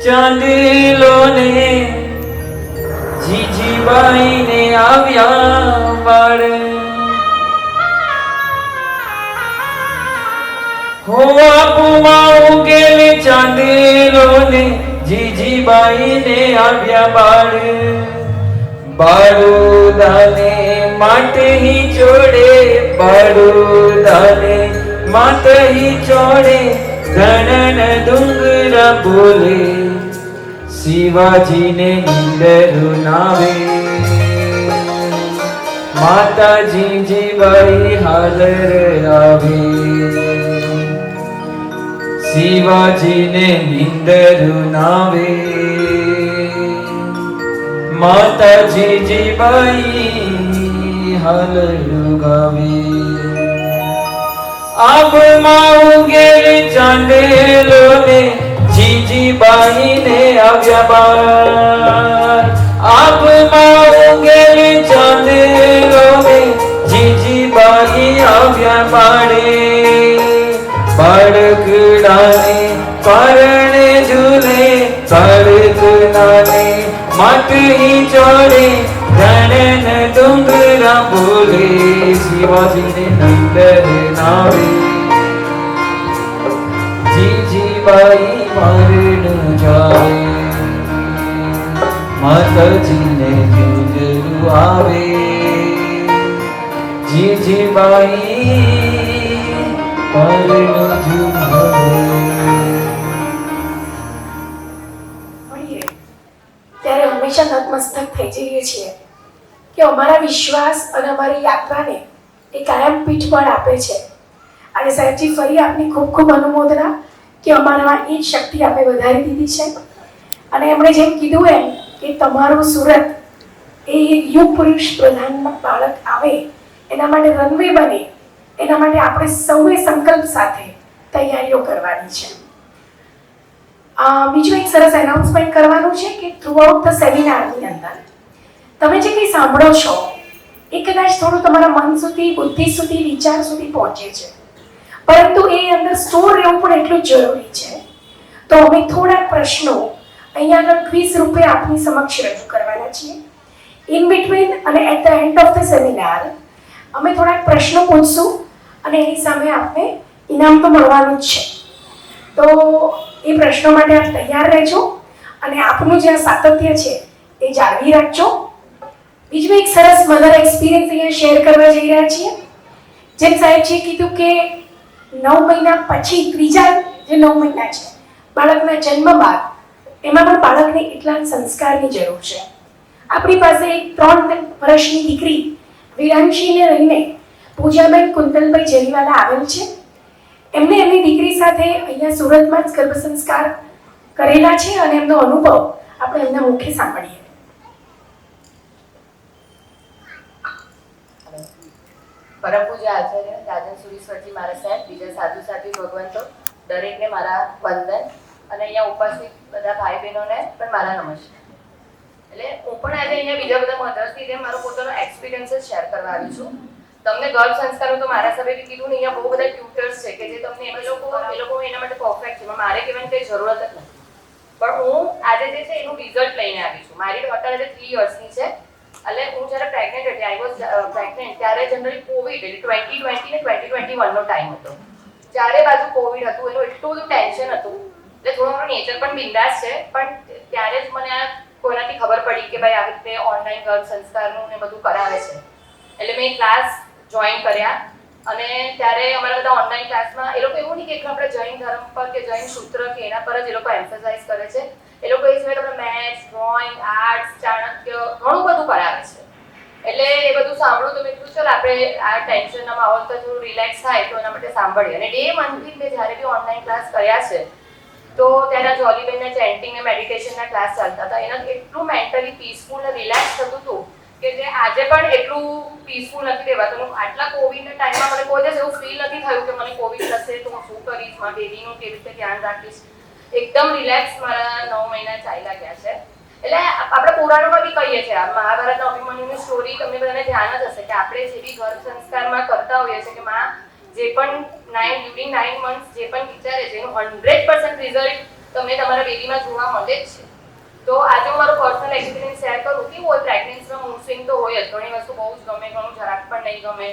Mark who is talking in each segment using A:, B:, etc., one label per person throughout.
A: ચાંદલો ને જીજીબાઈ ને આવ્યા બાળ હો બાપુમાં ઉગેલ ચાંદલો ને જીજીબાઈ ને આવ્યા બાળ બાળુદાને માટે હી ચોડે બાળુદાને માટે હી ચોડે ધનન ડુંગરા બોલે શિવાજીને નીંદર નાવે માતાજી જીવાઈ હાલર આવે શિવાજીને નીંદર નાવે માતાજી જીવાઈ હાલર ગાવે આબમાં ઉગેલ ચાંદેલો ને જીજીબાઈ ને આવ્યા બાર આબમાં ઉગેલ ચાંદેલો ને જીજીબાઈ આવ્યા બાળે બાળકડાને પરણે ઝૂલે બાળકડાને માટલી ચોડે ધનન ડુંગરા બોલે શિવાજીને નંદર નાવે જીજીબાઈ મરણ જાય માતાજીને ઝૂંઝરું આવે જીજીબાઈ મરણ ઝૂંઝરે
B: ત્યારે હંમેશા નતમસ્તક થઈ જઈએ છીએ કે અમારા વિશ્વાસ અને અમારી યાત્રાને એ કાયમ પીઠબળ આપે છે. અને સાહેબજી ફરી આપની ખૂબ ખૂબ અનુમોદના કે અમારામાં એ શક્તિ આપણે વધારી દીધી છે. અને એમણે જેમ કીધું એમ કે તમારું સુરત એ યુગ પુરુષ પ્રધાન બાળક આવે એના માટે રનવે બને એના માટે આપણે સૌએ સંકલ્પ સાથે તૈયારીઓ કરવાની છે. બીજું એક સરસ એનાઉન્સમેન્ટ કરવાનું છે કે થ્રુઆઉટ ધ સેમિનારની અંદર તમે જે કંઈ સાંભળો છો એ કદાચ થોડું તમારા મન સુધી બુદ્ધિ સુધી વિચાર સુધી પહોંચે છે, પરંતુ એ અંદર સ્ટોર રહેવું પણ એટલું જ જરૂરી છે. તો અમે થોડા પ્રશ્નો અહીંયા આગળ ક્વિઝ રૂપે આપની સમક્ષ રજૂ કરવાના છીએ. ઇન બિટવીન અને at the end of the seminar અમે થોડાક પ્રશ્નો પૂછશું અને એની સામે આપને ઇનામ તો મળવાનું જ છે. તો એ પ્રશ્નો માટે આપ તૈયાર રહેજો અને આપનું જે આ સાતત્ય છે એ જાળવી રાખજો. બીજું એક સરસ મધર એક્સપિરિયન્સ અહીંયા શેર કરવા જઈ રહ્યા છીએ. જેમ સાહેબજીએ કીધું કે 9 મહિના પછી ત્રીજા જે 9 મહિના છે બાળકના જન્મ બાદ એમાં પણ બાળકને એટલા સંસ્કારની જરૂર છે. આપણી પાસે એક 3 વર્ષની દીકરી વિરાંશીને રહીને પૂજાબેન કુંતલભાઈ જરીવાલા આવેલ છે. એમને એમની દીકરી સાથે અહીંયા સુરતમાં જ ગર્ભ સંસ્કાર કરેલા છે અને એમનો અનુભવ આપણે એમના મુખે સાંભળીએ.
C: પરમ પૂજ્ય આચાર્ય રાજન સુરીશ્વરજી મારા સાહેબ, બીજા સાધુ સાધ્વી ભગવંતો દરેકને મારા વંદન અને અહીંયા ઉપસ્થિત બધા ભાઈ બહેનોને પણ મારા નમસ્કાર. એટલે હું પણ આજે અહીંયા બીજા બધા મધર્સની જેમ મારો પોતાનો એક્સપિરિયન્સ જ શેર કરવા આવી છું. તમને ગર્ભ સંસ્કારનું તો મારા સાહેબે કીધું ને, અહીંયા બહુ બધા ટ્યુટર્સ છે કે જે તમને એ લોકો એના માટે પરફેક્ટ છે. મારે કહેવાની કંઈ જરૂરત જ નથી. પણ હું આજે જે છે એનું રિઝલ્ટ લઈને આવી છું. મારી ડોટર આજે 3 યર્સની છે. એટલે હું જ્યારે પ્રેગ્નન્ટ હતી, આઈ વોઝ પ્રેગ્નન્ટ, ત્યારે જનરલી કોવિડ એટલે 2020 ને 2021 નો ટાઈમ હતો. ચારે બાજુ કોવિડ હતું, એનું એટલું બધું ટેન્શન હતું. એટલે થોડો મારો નેચર પણ બિંદાસ છે. પણ ત્યારે જ મને કોઈનાથી ખબર પડી કે ભાઈ આવી રીતે ઓનલાઈન ગર્ભ સંસ્કારનું ને બધું કરાવે છે. એટલે મેં ક્લાસ જોઈન કર્યા અને ત્યારે અમારા બધા ઓનલાઈન ક્લાસમાં એ લોકો એવું નહીં કે આપણે જૈન ધર્મ પર કે જૈન સૂત્ર કે એના પર જ એ લોકો એમ્ફસાઇઝ કરે છે. એ લોકો એ સિવાય તમને મેથ્સ, ડ્રોઈંગ, આર્ટ્સ, ચાણક્ય ઘણું બધું કરાવે છે. એટલે એ બધું સાંભળું તો મેં કીધું ચાલ આપણે આ ટેન્શનના માહોલ તો થોડું રિલેક્સ થાય તો એના માટે સાંભળીએ. અને ડે મંથલી મેં જ્યારે બી ઓનલાઈન ક્લાસ કર્યા છે તો ત્યારે જોલીબેનના ચેન્ટિંગ અને મેડિટેશનના ક્લાસ ચાલતા હતા. એના એટલું મેન્ટલી પીસફુલ અને રિલેક્સ થતું હતું કે જે આજે પણ એટલું પીસફુલ નથી રહેવાતું. આટલા કોવિડના ટાઈમમાં મને કોઈ દિવસ એવું ફીલ નથી થયું કે મને કોવિડ થશે તો હું શું કરીશ, મારા બેબીનું કેવી રીતે ધ્યાન રાખીશ. એકદમ રિલેક્સ મારા 9 મહિના ચાલ્યા ગયા છે. એટલે આપણે પુરાણોમાં બી કહીએ છીએ, આ મહાભારતના અભિમન્યુની સ્ટોરી તમને બધાને ધ્યાન જ હશે કે આપણે જે બી ગર્ભ સંસ્કારમાં કરતા હોઈએ છીએ કે માં જે પણ ડ્યુરિંગ 9 મંથ્સ જે પણ વિચારે છે એનું 100% રિઝલ્ટ તમને તમારા બેબીમાં જોવા મળે જ છે. તો આજે હું મારો પર્સનલ એક્સપિરિયન્સ શેર કરું કેવું હોય પ્રેગ્નન્સીમાં મૂડ સ્વિંગ તો હોય જ, ઘણી વસ્તુ બહુ જ ગમે, ઘણું જરાક પણ નહીં ગમે.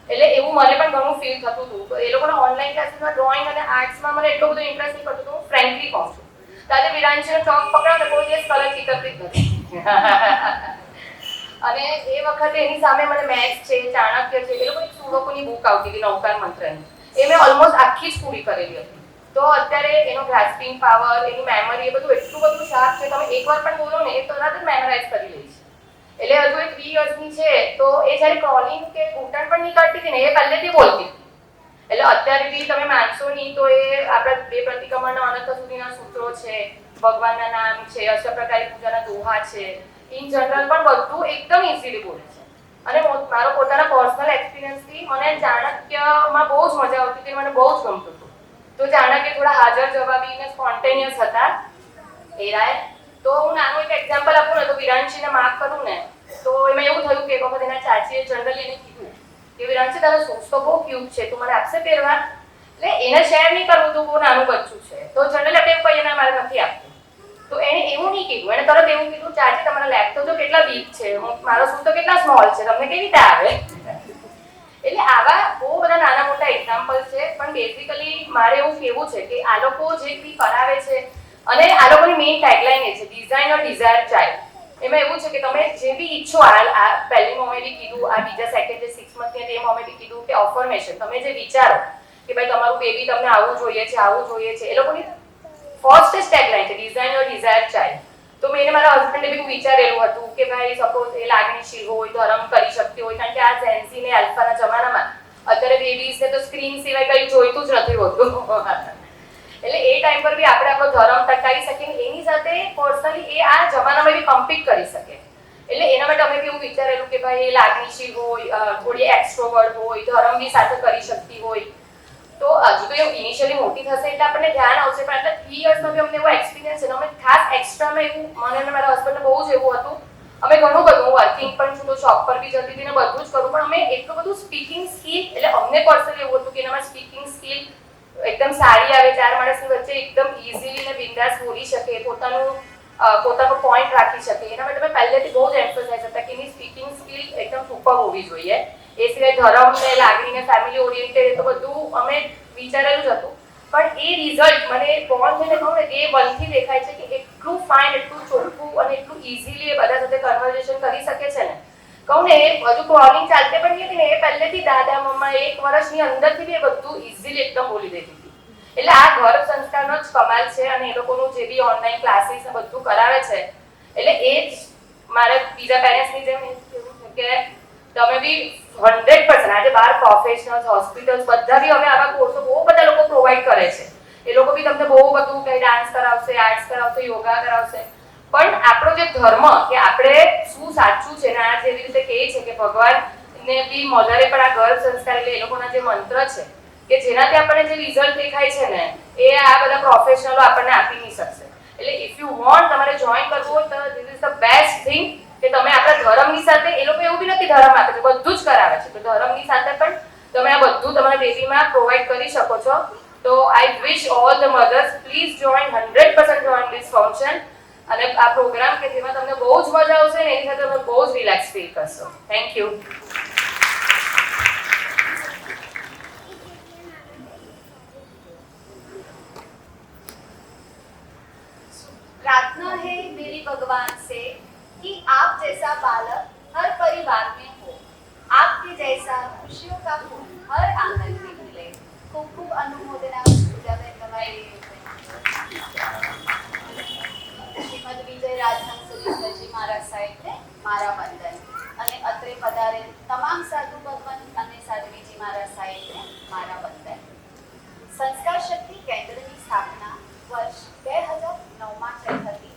C: એટલે એવું મને પણ ઘણું ફીલ થતું હતું. તો એ લોકોના ઓનલાઈન ક્લાસીસમાં ડ્રોઈંગ અને આર્ટ્સમાં મને એટલો બધો ઇન્ટરેસ્ટ નહીં પડતો, હું ફ્રેન્કલી કહું છું. તો આજે વિરાંશીનો ચોક પકડાવ તો કોઈ દિવસ કલર ચિતરતી જ નથી. અને એ વખતે એની સામે મને મેથ્સ છે, ચાણક્ય છે, એ લોકોની સુડોકોની બુક આવતી હતી નવકાર મંત્રની, એ મેં ઓલમોસ્ટ આખી જ પૂરી કરેલી હતી. તો અત્યારે એનો ગ્રાસ્પિંગ પાવર, એની મેમરી, એ બધું એટલું બધું શાર્પ છે, તમે એકવાર પણ બોલો ને એ તરત જ મેમરાઇઝ કરી લે છે. એટલે હજુ એ 3 યર્સની છે, તો એ જ્યારે ક્રોલિંગ કે ઘૂંટણ પણ નહીં કાઢતી હતી ને, એ પહેલેથી બોલતી હતી. એટલે અત્યારે બી તમે માનશો નહીં તો એ આપણા 2 પ્રતિક્રમણના અનંત સુધીના સૂત્રો છે, ભગવાનના નામ છે, અષ્ટપ્રકારી પૂજાના દોહા છે, ઇન જનરલ પણ બધું એકદમ ઇઝીલી બોલે છે. અને મારો પોતાના પર્સનલ એક્સપિરિયન્સથી મને ચાણક્યમાં બહુ જ મજા આવતી હતી, મને બહુ જ ગમતું હતું. તો ચાણક્ય થોડા હાજર જવાબી અને સ્પોન્ટેનિયસ હતા એરાય. તો હું નાનું એક એક્ઝામ્પલ આપું ને, તો વિરાંશીને માર્ક કરું ને, તો એમાં એવું થયું કે એક વખત એના ચાચીએ જનરલી એને કીધું કે વિરાંશી તારો શૂઝ તો બહુ ક્યુટ છે, તું મને આપશે પહેરવા? એટલે એને શેર નહીં કરવું, તો બહુ નાનું બચ્ચું છે, તો જનરલી આપણે એવું કહીએ ના મારે નથી આપવું. તો એણે એવું નહીં કીધું, એણે તરત એવું કીધું ચાચી તમારા લેગ તો જો કેટલા વીક છે, મારો શૂઝ તો કેટલા સ્મોલ છે, તમને કેવી રીતે આવે? એટલે આવા બહુ બધા નાના મોટા એક્ઝામ્પલ છે, પણ બેઝિકલી મારે એવું કહેવું છે કે આ લોકો જે બી કરાવે છે, અને આ લોકોની મેઇન ટેગલાઇન એ છે ડિઝાઇન ઓર ડિઝાયર ચાઇલ્ડ. એમાં એવું છે કે તમે જે બી ઈચ્છો, આ પહેલી મોમે બી કીધું, આ બીજા સેકન્ડ જે 6 મંથની તે મોમે બી કીધું કે અફર્મેશન, તમે જે વિચારો કે ભાઈ તમારું બેબી તમને આવું જોઈએ છે, આવું જોઈએ છે, એ લોકોની ફર્સ્ટ જ ટેગલાઇન છે ડિઝાઇન ઓર ડિઝાયર ચાઇલ્ડ. તો મેં મારા હસબન્ડે બી વિચારેલું હતું કે ભાઈ સપોઝ એ લાગણીશીલ હોય, ધર્મ કરી શકતી હોય, કારણ કે આ ઝેન્સી ને આલ્ફાના જમાનામાં અત્યારે બેબીઝને તો સ્ક્રીન સિવાય કંઈ જોઈતું જ નથી હોતું. એટલે એ ટાઈમ પર બી આપણે આપણો ધર્મ ટકાવી શકીએ, એની સાથે પર્સનલી એ આ જમાનામાં બી કમ્પીટ કરી શકે. એટલે એના માટે અમે કેવું વિચારેલું કે ભાઈ એ લાગણીશીલ હોય, થોડી એક્સ્ટ્રોવર્ટ હોય, ધર્મ બી સાથે કરી શકતી હોય. તો હજુ તો એ ઇનિશિયલી મોટી થશે એટલે આપણને ધ્યાન આવશે, પણ આટલા 3 યર્સમાં બી અમને એવો એક્સપિરિયન્સ છે. અમે ખાસ એક્સ્ટ્રામાં એવું, મને અને મારા હસબન્ડને બહુ જ એવું હતું, અમે ઘણું બધું, હું વર્કિંગ પણ છું તો શોપ પર બી જતી હતી ને બધું જ કરું, પણ અમે એટલું બધું સ્પીકિંગ સ્કિલ, એટલે અમને પર્સનલી એવું હતું કે એનામાં સ્પીકિંગ સ્કિલ એકદમ સારી આવે, 4 માણસની વચ્ચે એકદમ ઇઝીલી ને બિંદાસ બોલી શકે, પોતાનો પોઈન્ટ રાખી શકે. એના માટે મેં પહેલેથી બહુ જ એમ્ફસાઇઝ હતા કે એની સ્પીકિંગ સ્કિલ એકદમ સુપર હોવી જોઈએ. એ સિવાય ધર્મ ને લાગણી ને ફેમિલી ઓરિએન્ટેડ તો બધું અમે વિચારેલું જ હતું, પણ એ રિઝલ્ટ મને બોર્ન થઈને કહું ને ડે 1 થી દેખાય છે કે એટલું ફાઇન, એટલું ચોખ્ખું અને એટલું ઇઝીલી એ બધા સાથે કન્વર્ઝેશન કરી શકે છે ને. કહું ને એ હજુ ક્રોલિંગ ચાલતી પણ નહીં હતી ને, એ પહેલેથી દાદા મમ્મા 1 વર્ષની અંદરથી બી એ બધું ઇઝીલી એકદમ બોલી દેતી હતી. એટલે આ ગર્ભ સંસ્કારનો જ કમાલ છે, અને એ લોકોનું જે બી ઓનલાઈન ક્લાસીસ ને બધું કરાવે છે, એટલે એ જ મારે બીજા પેરેન્ટ્સની જેમ એવું છે કે તમે બી 100% આજે બહાર પ્રોફેશનલ્સ, હોસ્પિટલ્સ બધા બી હવે આવા કોર્સો બહુ બધા લોકો પ્રોવાઈડ કરે છે. એ લોકો બી તમને બહુ બધું કંઈ ડાન્સ કરાવશે, આર્ટ્સ કરાવશે, યોગા કરાવશે, પણ આપણો જે ધર્મ કે આપણે શું સાચું છે ને, આ જેવી રીતે કહે છે કે ભગવાનને બી મધરે પણ આ ગર્ભ સંસ્કાર, એટલે એ લોકોના જે મંત્ર છે કે જેનાથી આપણને જે રિઝલ્ટ દેખાય છે ને, એ આ બધા પ્રોફેશનલો આપણને આપી નહીં શકશે. એટલે ઇફ યુ વોન્ટ, તમારે જોઈન કરવું હોય તો this is the best thing કે તમે આપણા ધર્મની સાથે, એ લોકો એવું બી નથી ધર્મ આપે છે, બધું જ કરાવે છે, તો ધર્મની સાથે પણ તમે આ બધું તમારા બેબીમાં પ્રોવાઈડ કરી શકો છો. તો I wish all the mothers please join, 100% join this function, અને આ પ્રોગ્રામ કે જેમાં તમને બહુ જ મજા આવશે ને એની સાથે તમે બહુ જ રિલેક્સ ફીલ કરશો. Thank you.
D: प्रार्थना है मेरी भगवान से कि आप जैसा बालक हर परिवार में हो, आपके जैसा खुशियों का फूल हर आंगन में खिले. खूब खूब अनुमोदना पूजाबेन તમારી. શ્રીમદ વિજય રાજહંસ સુરેશ્વરજી મહારાજ સાહેબને મારા વંદન, અને અત્રે પધારેલ તમામ સાધુ ભગવાન અને સાધ્વીજી મહારાજ સાહેબને મારા વંદન. સંસ્કાર શક્તિ કેન્દ્રની સ્થાપના વર્ષ 2009માં થઈ હતી.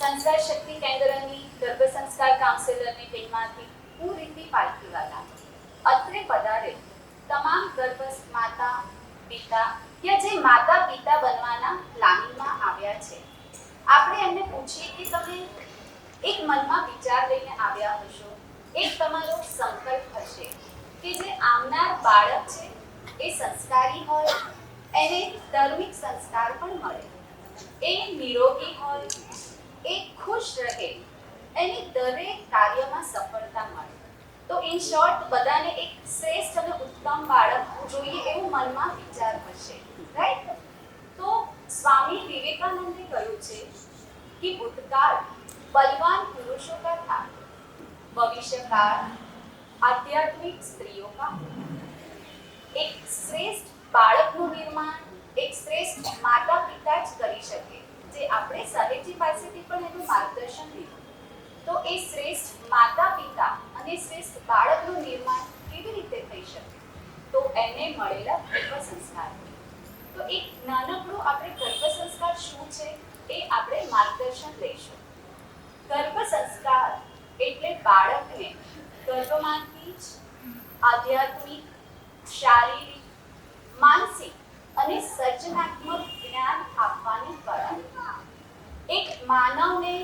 D: સંસ્કાર શક્તિ કેન્દ્રની ગર્ભ સંસ્કાર કાઉન્સિલરની ટીમમાંથી હું રીતિ પાલકીવાલા અત્રે પધારે તમામ ગર્ભસ્થ માતા પિતા કે જે માતા પિતા બનવાના પ્લાનિંગમાં આવ્યા છે, આપણે એમને પૂછીએ કે તમે એક મનમાં વિચાર લઈને આવ્યા હશો, એક તમારો સંકલ્પ હશે કે જે આવનાર બાળક છે એ સંસ્કારી હોય, એને ધાર્મિક સંસ્કાર પણ મળે. એ નિરોગી હોય, એ ખુશ રહે, એની દરેક કાર્યમાં સફળતા મળે. તો ઇન શોર્ટ બધાને એક શ્રેષ્ઠ અને ઉત્તમ બાળક જોઈએ એવું મનમાં વિચાર હશે, રાઈટ? તો સ્વામી વિવેકાનંદે કહ્યું છે કે ભૂતકાળ બલવાન પુરુષો का था, भविष्यकाल आध्यात्मिक स्त्रियों का. એક શ્રેષ્ઠ બાળકનું નિર્માણ એક શ્રેષ્ઠ માતા પિતા જ કરી શકે, જે આપણે સાહેબજી પાસેથી પણ એનું માર્ગદર્શન લીધું. તો એ શ્રેષ્ઠ માતા પિતા અને શ્રેષ્ઠ બાળકનું નિર્માણ કેવી રીતે થઈ શકે? તો એને મળેલા ગર્ભ સંસ્કાર. તો એક નાનકડું આપણે ગર્ભ સંસ્કાર શું છે એ આપણે માર્ગદર્શન લઈશું. ગર્ભ સંસ્કાર એટલે બાળકને ગર્ભમાંથી જ આધ્યાત્મિક, શારીરિક, માનસિક અને સર્જનાત્મક જ્ઞાન આપવાની પરંપરા. એક માનવને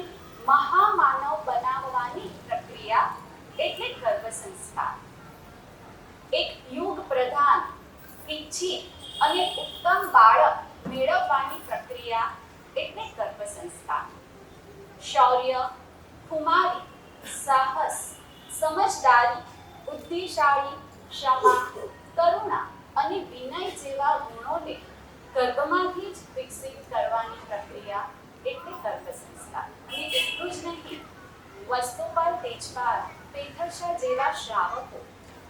D: મહામાનવ બનાવવાની પ્રક્રિયા એટલે ગર્ભ સંસ્કાર. એક યુગ પ્રધાન, ઇચ્છિત અને ઉત્તમ બાળક મેળવવાની પ્રક્રિયા એટલે ગર્ભ સંસ્કાર. શૌર્ય, કુમારી, સાહસ, સમજદારી, બુદ્ધિશાળી, ક્ષમા, કરુણા અને વિનય જેવા ગુણોને ગર્ભમાંથી જ વિકસિત કરવાની પ્રક્રિયા એટલે ગર્ભ સંસ્કાર. અને એટલું જ નહીં, વસ્તુપાલ તેજપાલ, પેથરશા જેવા શ્રાવકો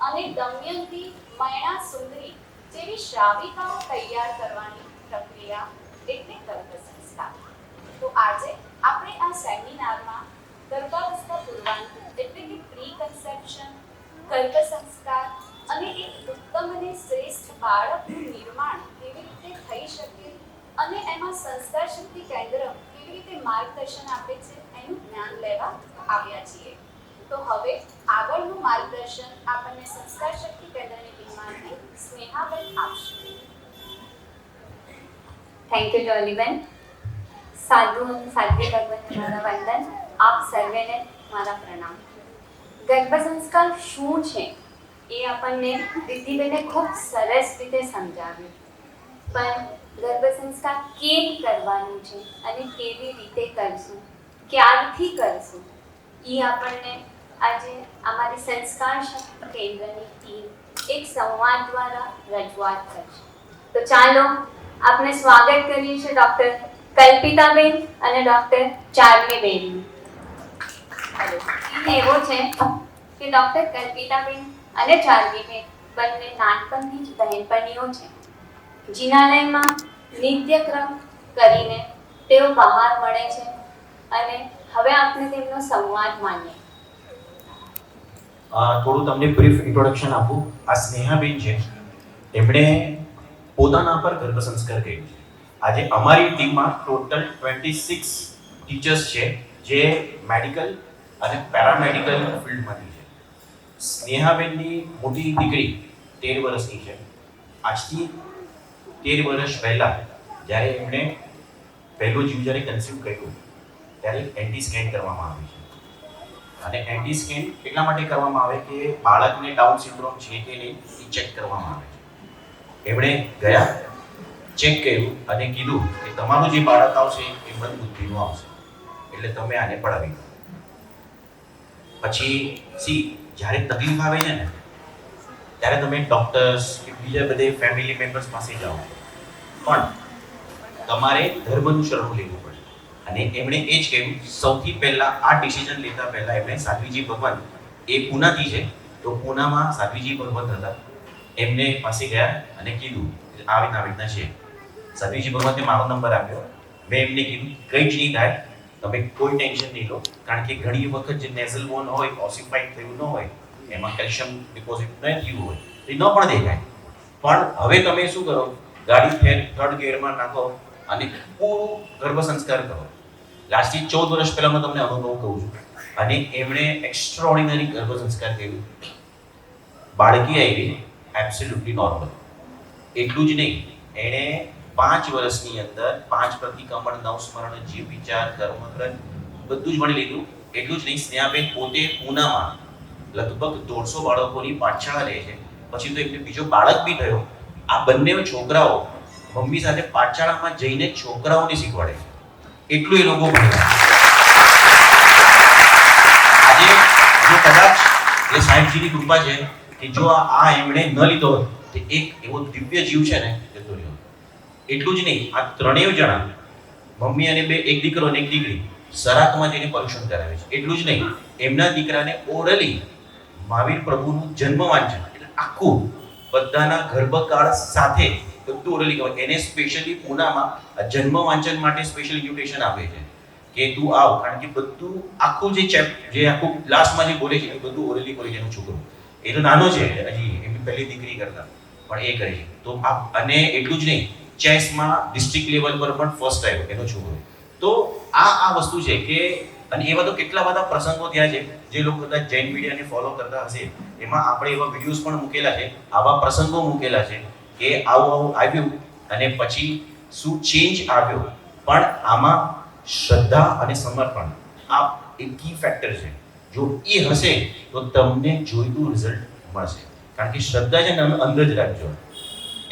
D: અને દમયંતી, મયણા સુંદરી જેવી શ્રાવિકાઓ તૈયાર કરવાની પ્રક્રિયા એટલે ગર્ભ સંસ્કાર. તો આજે આપણે આ સેમિનારમાં ગર્ભાવસ્થા પૂર્વાંક એટલે કે પ્રી કન્સેપ્શન, ગર્ભ સંસ્કાર અને એક ઉત્તમ અને શ્રેષ્ઠ બાળકનું નિર્માણ કેવી રીતે થઈ શકે અને એમાં સંસ્કાર શક્તિ કેન્દ્ર કેવી રીતે માર્ગદર્શન આપે છે એનું જ્ઞાન લેવા આવ્યા છીએ. તો હવે આગળનું માર્ગદર્શન આપણને સંસ્કાર શક્તિ કેન્દ્રની ટીમમાંથી સ્નેહાબેન આપશે.
E: Thank you Joliben. સાધુ સાધ્વી ભગવતી મારા વંદન, આપ સર્વેને મારા પ્રણામ. ગર્ભ સંસ્કાર શું છે એ આપણને દીદીબેને ખૂબ સરસ રીતે સમજાવ્યું, પણ ગર્ભ સંસ્કાર કેમ કરવાનું છે અને કેવી રીતે કરશું, ક્યારથી કરશું, એ આપણને આજે અમારી સંસ્કાર શક્તિ કેન્દ્રની ટીમ એક સંવાદ દ્વારા રજૂઆત કરશે. તો ચાલો આપણે સ્વાગત કરીએ છીએ ડૉક્ટર કલ્પિતાબેન અને ડૉક્ટર ચાર્મીબેનનું. એવો છે કે ડૉક્ટર કલ્પિતાબેન અને ચાર્મીબેન બંને નાનપણથી જ બહેનપણીઓ છે. જિનાલયમાં નિત્યક્રમ કરીને તેઓ બહાર મળે છે અને હવે આપણે તેમનો સંવાદ માનીએ.
F: થોડું તમને બ્રીફ ઇન્ટ્રોડક્શન આપું. આ સ્નેહાબેન છે, એમણે પોતાના પર ગર્ભ સંસ્કાર કર્યું છે. આજે અમારી ટીમમાં ટોટલ 26 ટીચર્સ છે જે મેડિકલ અને પેરામેડિકલ ફિલ્ડમાંથી છે. સ્નેહાબેનની મોટી દીકરી 13 વર્ષની છે. આજથી 13 વર્ષ પહેલાં જ્યારે એમણે પહેલું જીવ જ્યારે કન્સીવ કર્યું ત્યારે એન્ટી સ્કેન કરવામાં આવી છે. અને એન્ટી સ્કેન એટલા માટે કરવામાં આવે કે બાળકને ડાઉન સિન્ડ્રોમ છે કે નહીં એ ચેક કરવામાં આવે છે. એમણે ગયા, ચેક કર્યું અને કીધું કે તમારું જે બાળક આવશે એ મંદ બુદ્ધિનું આવશે, એટલે તમે આને પડાવી દો. પછી જ્યારે તકલીફ આવે છે ને ત્યારે તમે ડોક્ટર્સ કે બીજા બધે ફેમિલી મેમ્બર્સ પાસે જાઓ, પણ તમારે ધર્મનું શરણું લેવું પડે. અને એમણે એ જ કહ્યું, સૌથી પહેલાં આ ડિસિઝન લેતા પહેલાં એમણે સાધ્વીજી ભગવાન, એ પૂનાથી છે તો પૂનામાં સાધ્વીજી ભગવત હતા, એમને પાસે ગયા અને કીધું આવી રીતના છે. સાધ્વીજી ભગવતે મારો નંબર આપ્યો. મેં એમને કીધું કંઈ જ નહીં થાય, તમે કોઈ ટેન્શન નહીં લો, કારણ કે ઘણી વખત જે નેઝલ બોન હોય, ઓસિફાઈડ થયું ન હોય, એમાં કેલ્શિયમ ડિપોઝિટ ન થયું હોય એ ન પણ દેખાય. પણ હવે તમે શું કરો, ગાડી થર્ડ ગિયરમાં નાખો અને પૂરું ગર્ભ સંસ્કાર કરો. લાસ્ટથી 14 વર્ષ પહેલાં હું તમને અનુભવ કહું છું. અને એમણે એક્સ્ટ્રાઓર્ડિનરી ગર્ભ સંસ્કાર કર્યું. બાળકી આવી એબ્સોલ્યુટલી નોર્મલ. એટલું જ નહીં, એણે 5 વર્ષની અંદર 5 પ્રતિક્રમણ, 9 સ્મરણ, જીવ વિચાર, કર્મગ્રંથ બધું જ ભણી લીધું. એટલું જ નહીં, સ્નેહાબેન પોતે પૂનામાં લગભગ 150 બાળકોની પાઠશાળા લે છે. પછી તો એમને બીજો બાળક બી થયો. આ બંને છોકરાઓ મમ્મી સાથે પાઠશાળામાં જઈને છોકરાઓને શીખવાડે છે, એટલું એ લોકો ભણ્યા. આજે જો કદાચ એ સાહેબજીની કૃપા છે કે જો આ એમણે ન લીધો હોત તો એક એવો દિવ્ય જીવ છે ને જતો રહ્યો. એટલું જ નહીં, આ ત્રણેય જણા મમ્મી અને એક દીકરો અને એક દીકરી સરાકમાં જઈને પરીક્ષણ કરાવે છે. એટલું જ નહીં, એમના દીકરાને ઓરલી મહાવીર પ્રભુનું જન્મ વાંચન એટલે આખું બધાના ગર્ભકાળ સાથે બધું ઓરલી કહેવાય. એને સ્પેશિયલી પૂનામાં જન્મ વાંચન માટે સ્પેશિયલ ઇન્વિટેશન આપે છે કે તું આવ, કારણ કે બધું આખું જે આખું લાસ્ટમાં જે બોલે છે એ બધું ઓરલી બોલે છે. એનો છોકરો એ તો નાનો છે હજી, એમની પહેલી દીકરી કરતા પણ એ કરે છે. તો અને એટલું જ નહીં, ચેસમાં ડિસ્ટ્રિક્ટ લેવલ પર પણ ફર્સ્ટ આવ્યો એનો છોકરો. તો આ વસ્તુ છે કે, અને એવા તો કેટલા બધા પ્રસંગો થયા છે જે લોકો કદાચ જૈન મીડિયાને ફોલો કરતા હશે, એમાં આપણે એવા વિડીયોઝ પણ મૂકેલા છે, આવા પ્રસંગો મૂકેલા છે કે આવું આવ્યું અને પછી શું ચેન્જ આવ્યો. પણ આમાં શ્રદ્ધા અને સમર્પણ આ એક કી ફેક્ટર છે. જો એ હશે તો તમને જોઈતું રિઝલ્ટ મળશે. કારણ કે શ્રદ્ધા છે ને અંદર જ રાખજો,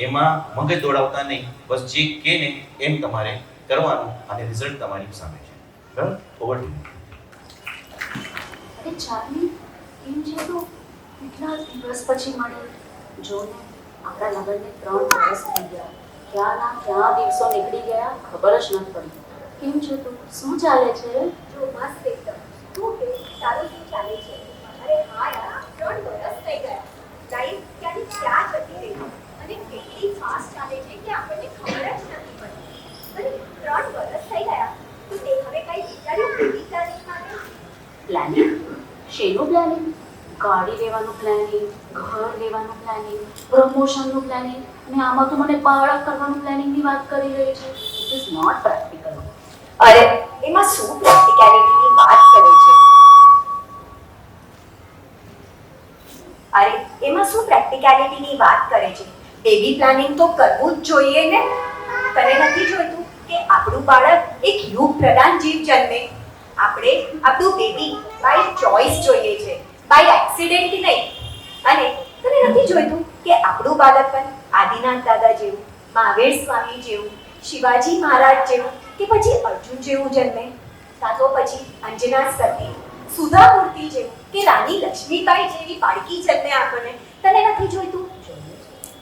F: એમાં મગજ દોડાવતા નહીં, બસ જે કહે ને એમ તમારે કરવાનું અને રિઝલ્ટ તમારી સામે છે. બરાબર? ઓવર ટુ
G: અરે ચાર્લી, કેમ છે તું? કેટલા દિવસ પછી મળ્યો. જો ને, આપણા લગ્નને 3 વર્ષ થઈ ગયા. ક્યાં દિવસો નીકળી ગયા ખબર જ નથી પડી. કેમ છે તું? શું ચાલે છે?
D: જો મસ્ત એકદમ. તું કે તારું શું ચાલે છે? અરે હા યાર, 3 વર્ષ થઈ ગયા. લાઈફ ક્યાંની ક્યાં જતી રહી અને કેટલી ફાસ્ટ ચાલે છે કે આપણને ખબર જ નથી પડતી. અને 3 વર્ષ થઈ ગયા તો તે હવે કઈ વિચાર્યું બેબી પ્લાનિંગ માટે?
G: પ્લાનિંગ? શેનું પ્લાનિંગ? ગાડી લેવાનું પ્લાનિંગ, ઘર લેવાનું પ્લાનિંગ, પ્રમોશનનું પ્લાનિંગ, અને આમાં તો મને બાળક કરવાનું પ્લાનિંગની વાત કરી રહી છે. It is not practical.
D: અરે એમાં શું પ્રેક્ટિકાલિટીની વાત કરે છે? અરે એમાં શું પ્રેક્ટિકાલિટીની વાત કરે છે? બેબી પ્લાનિંગ તો કરવું જ જોઈએ ને. તને નથી જોઈતું કે આપણું બાળક એક યુગ પ્રદાન જીવ જન્મે? આપણે આપણું બેબી બાય ચોઇસ જોઈએ છે, બાય એક્સિડન્ટ નહીં. અને તને નથી જોઈતું કે આપણું બાળક પણ આદિનાથ દાદા જેવું, મહાવીર સ્વામી જેવું, શિવાજી મહારાજ જેવું કે પછી અર્જુન જેવું જન્મે? કાં તો પછી અંજના સતી, સુધા મૂર્તિ જેવું કે રાણી લક્ષ્મીબાઈ જેવી બાળકી જન્મે આપણને? તને નથી જોઈતું?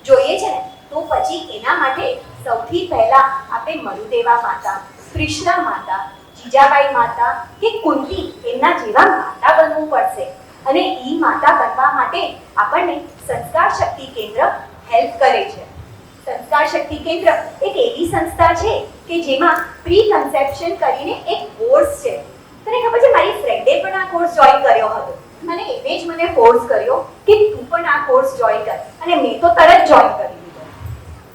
D: જોઈએ છે ને. તો પછી એના માટે સૌથી પહેલા આપણે મરુદેવા માતા, કૃષ્ણ માતા, જીજાબાઈ માતા કે કુંતી એમના જેવા માતા બનવું પડશે. અને ઈ માતા બનવા માટે આપણને સંસ્કાર શક્તિ કેન્દ્ર હેલ્પ કરે છે. સંસ્કાર શક્તિ કેન્દ્ર એક એવી સંસ્થા છે કે જેમાં પ્રી કન્સેપ્શન કરીને એક કોર્સ છે. તને ખબર છે, મારી ફ્રેન્ડે પણ આ કોર્સ જોઈન કર્યો હતો અને એને જ મને ફોર્સ કર્યો કે તું પણ આ કોર્સ જોઈન કર, અને મેં તો તરત જોઈન કરી દીધો.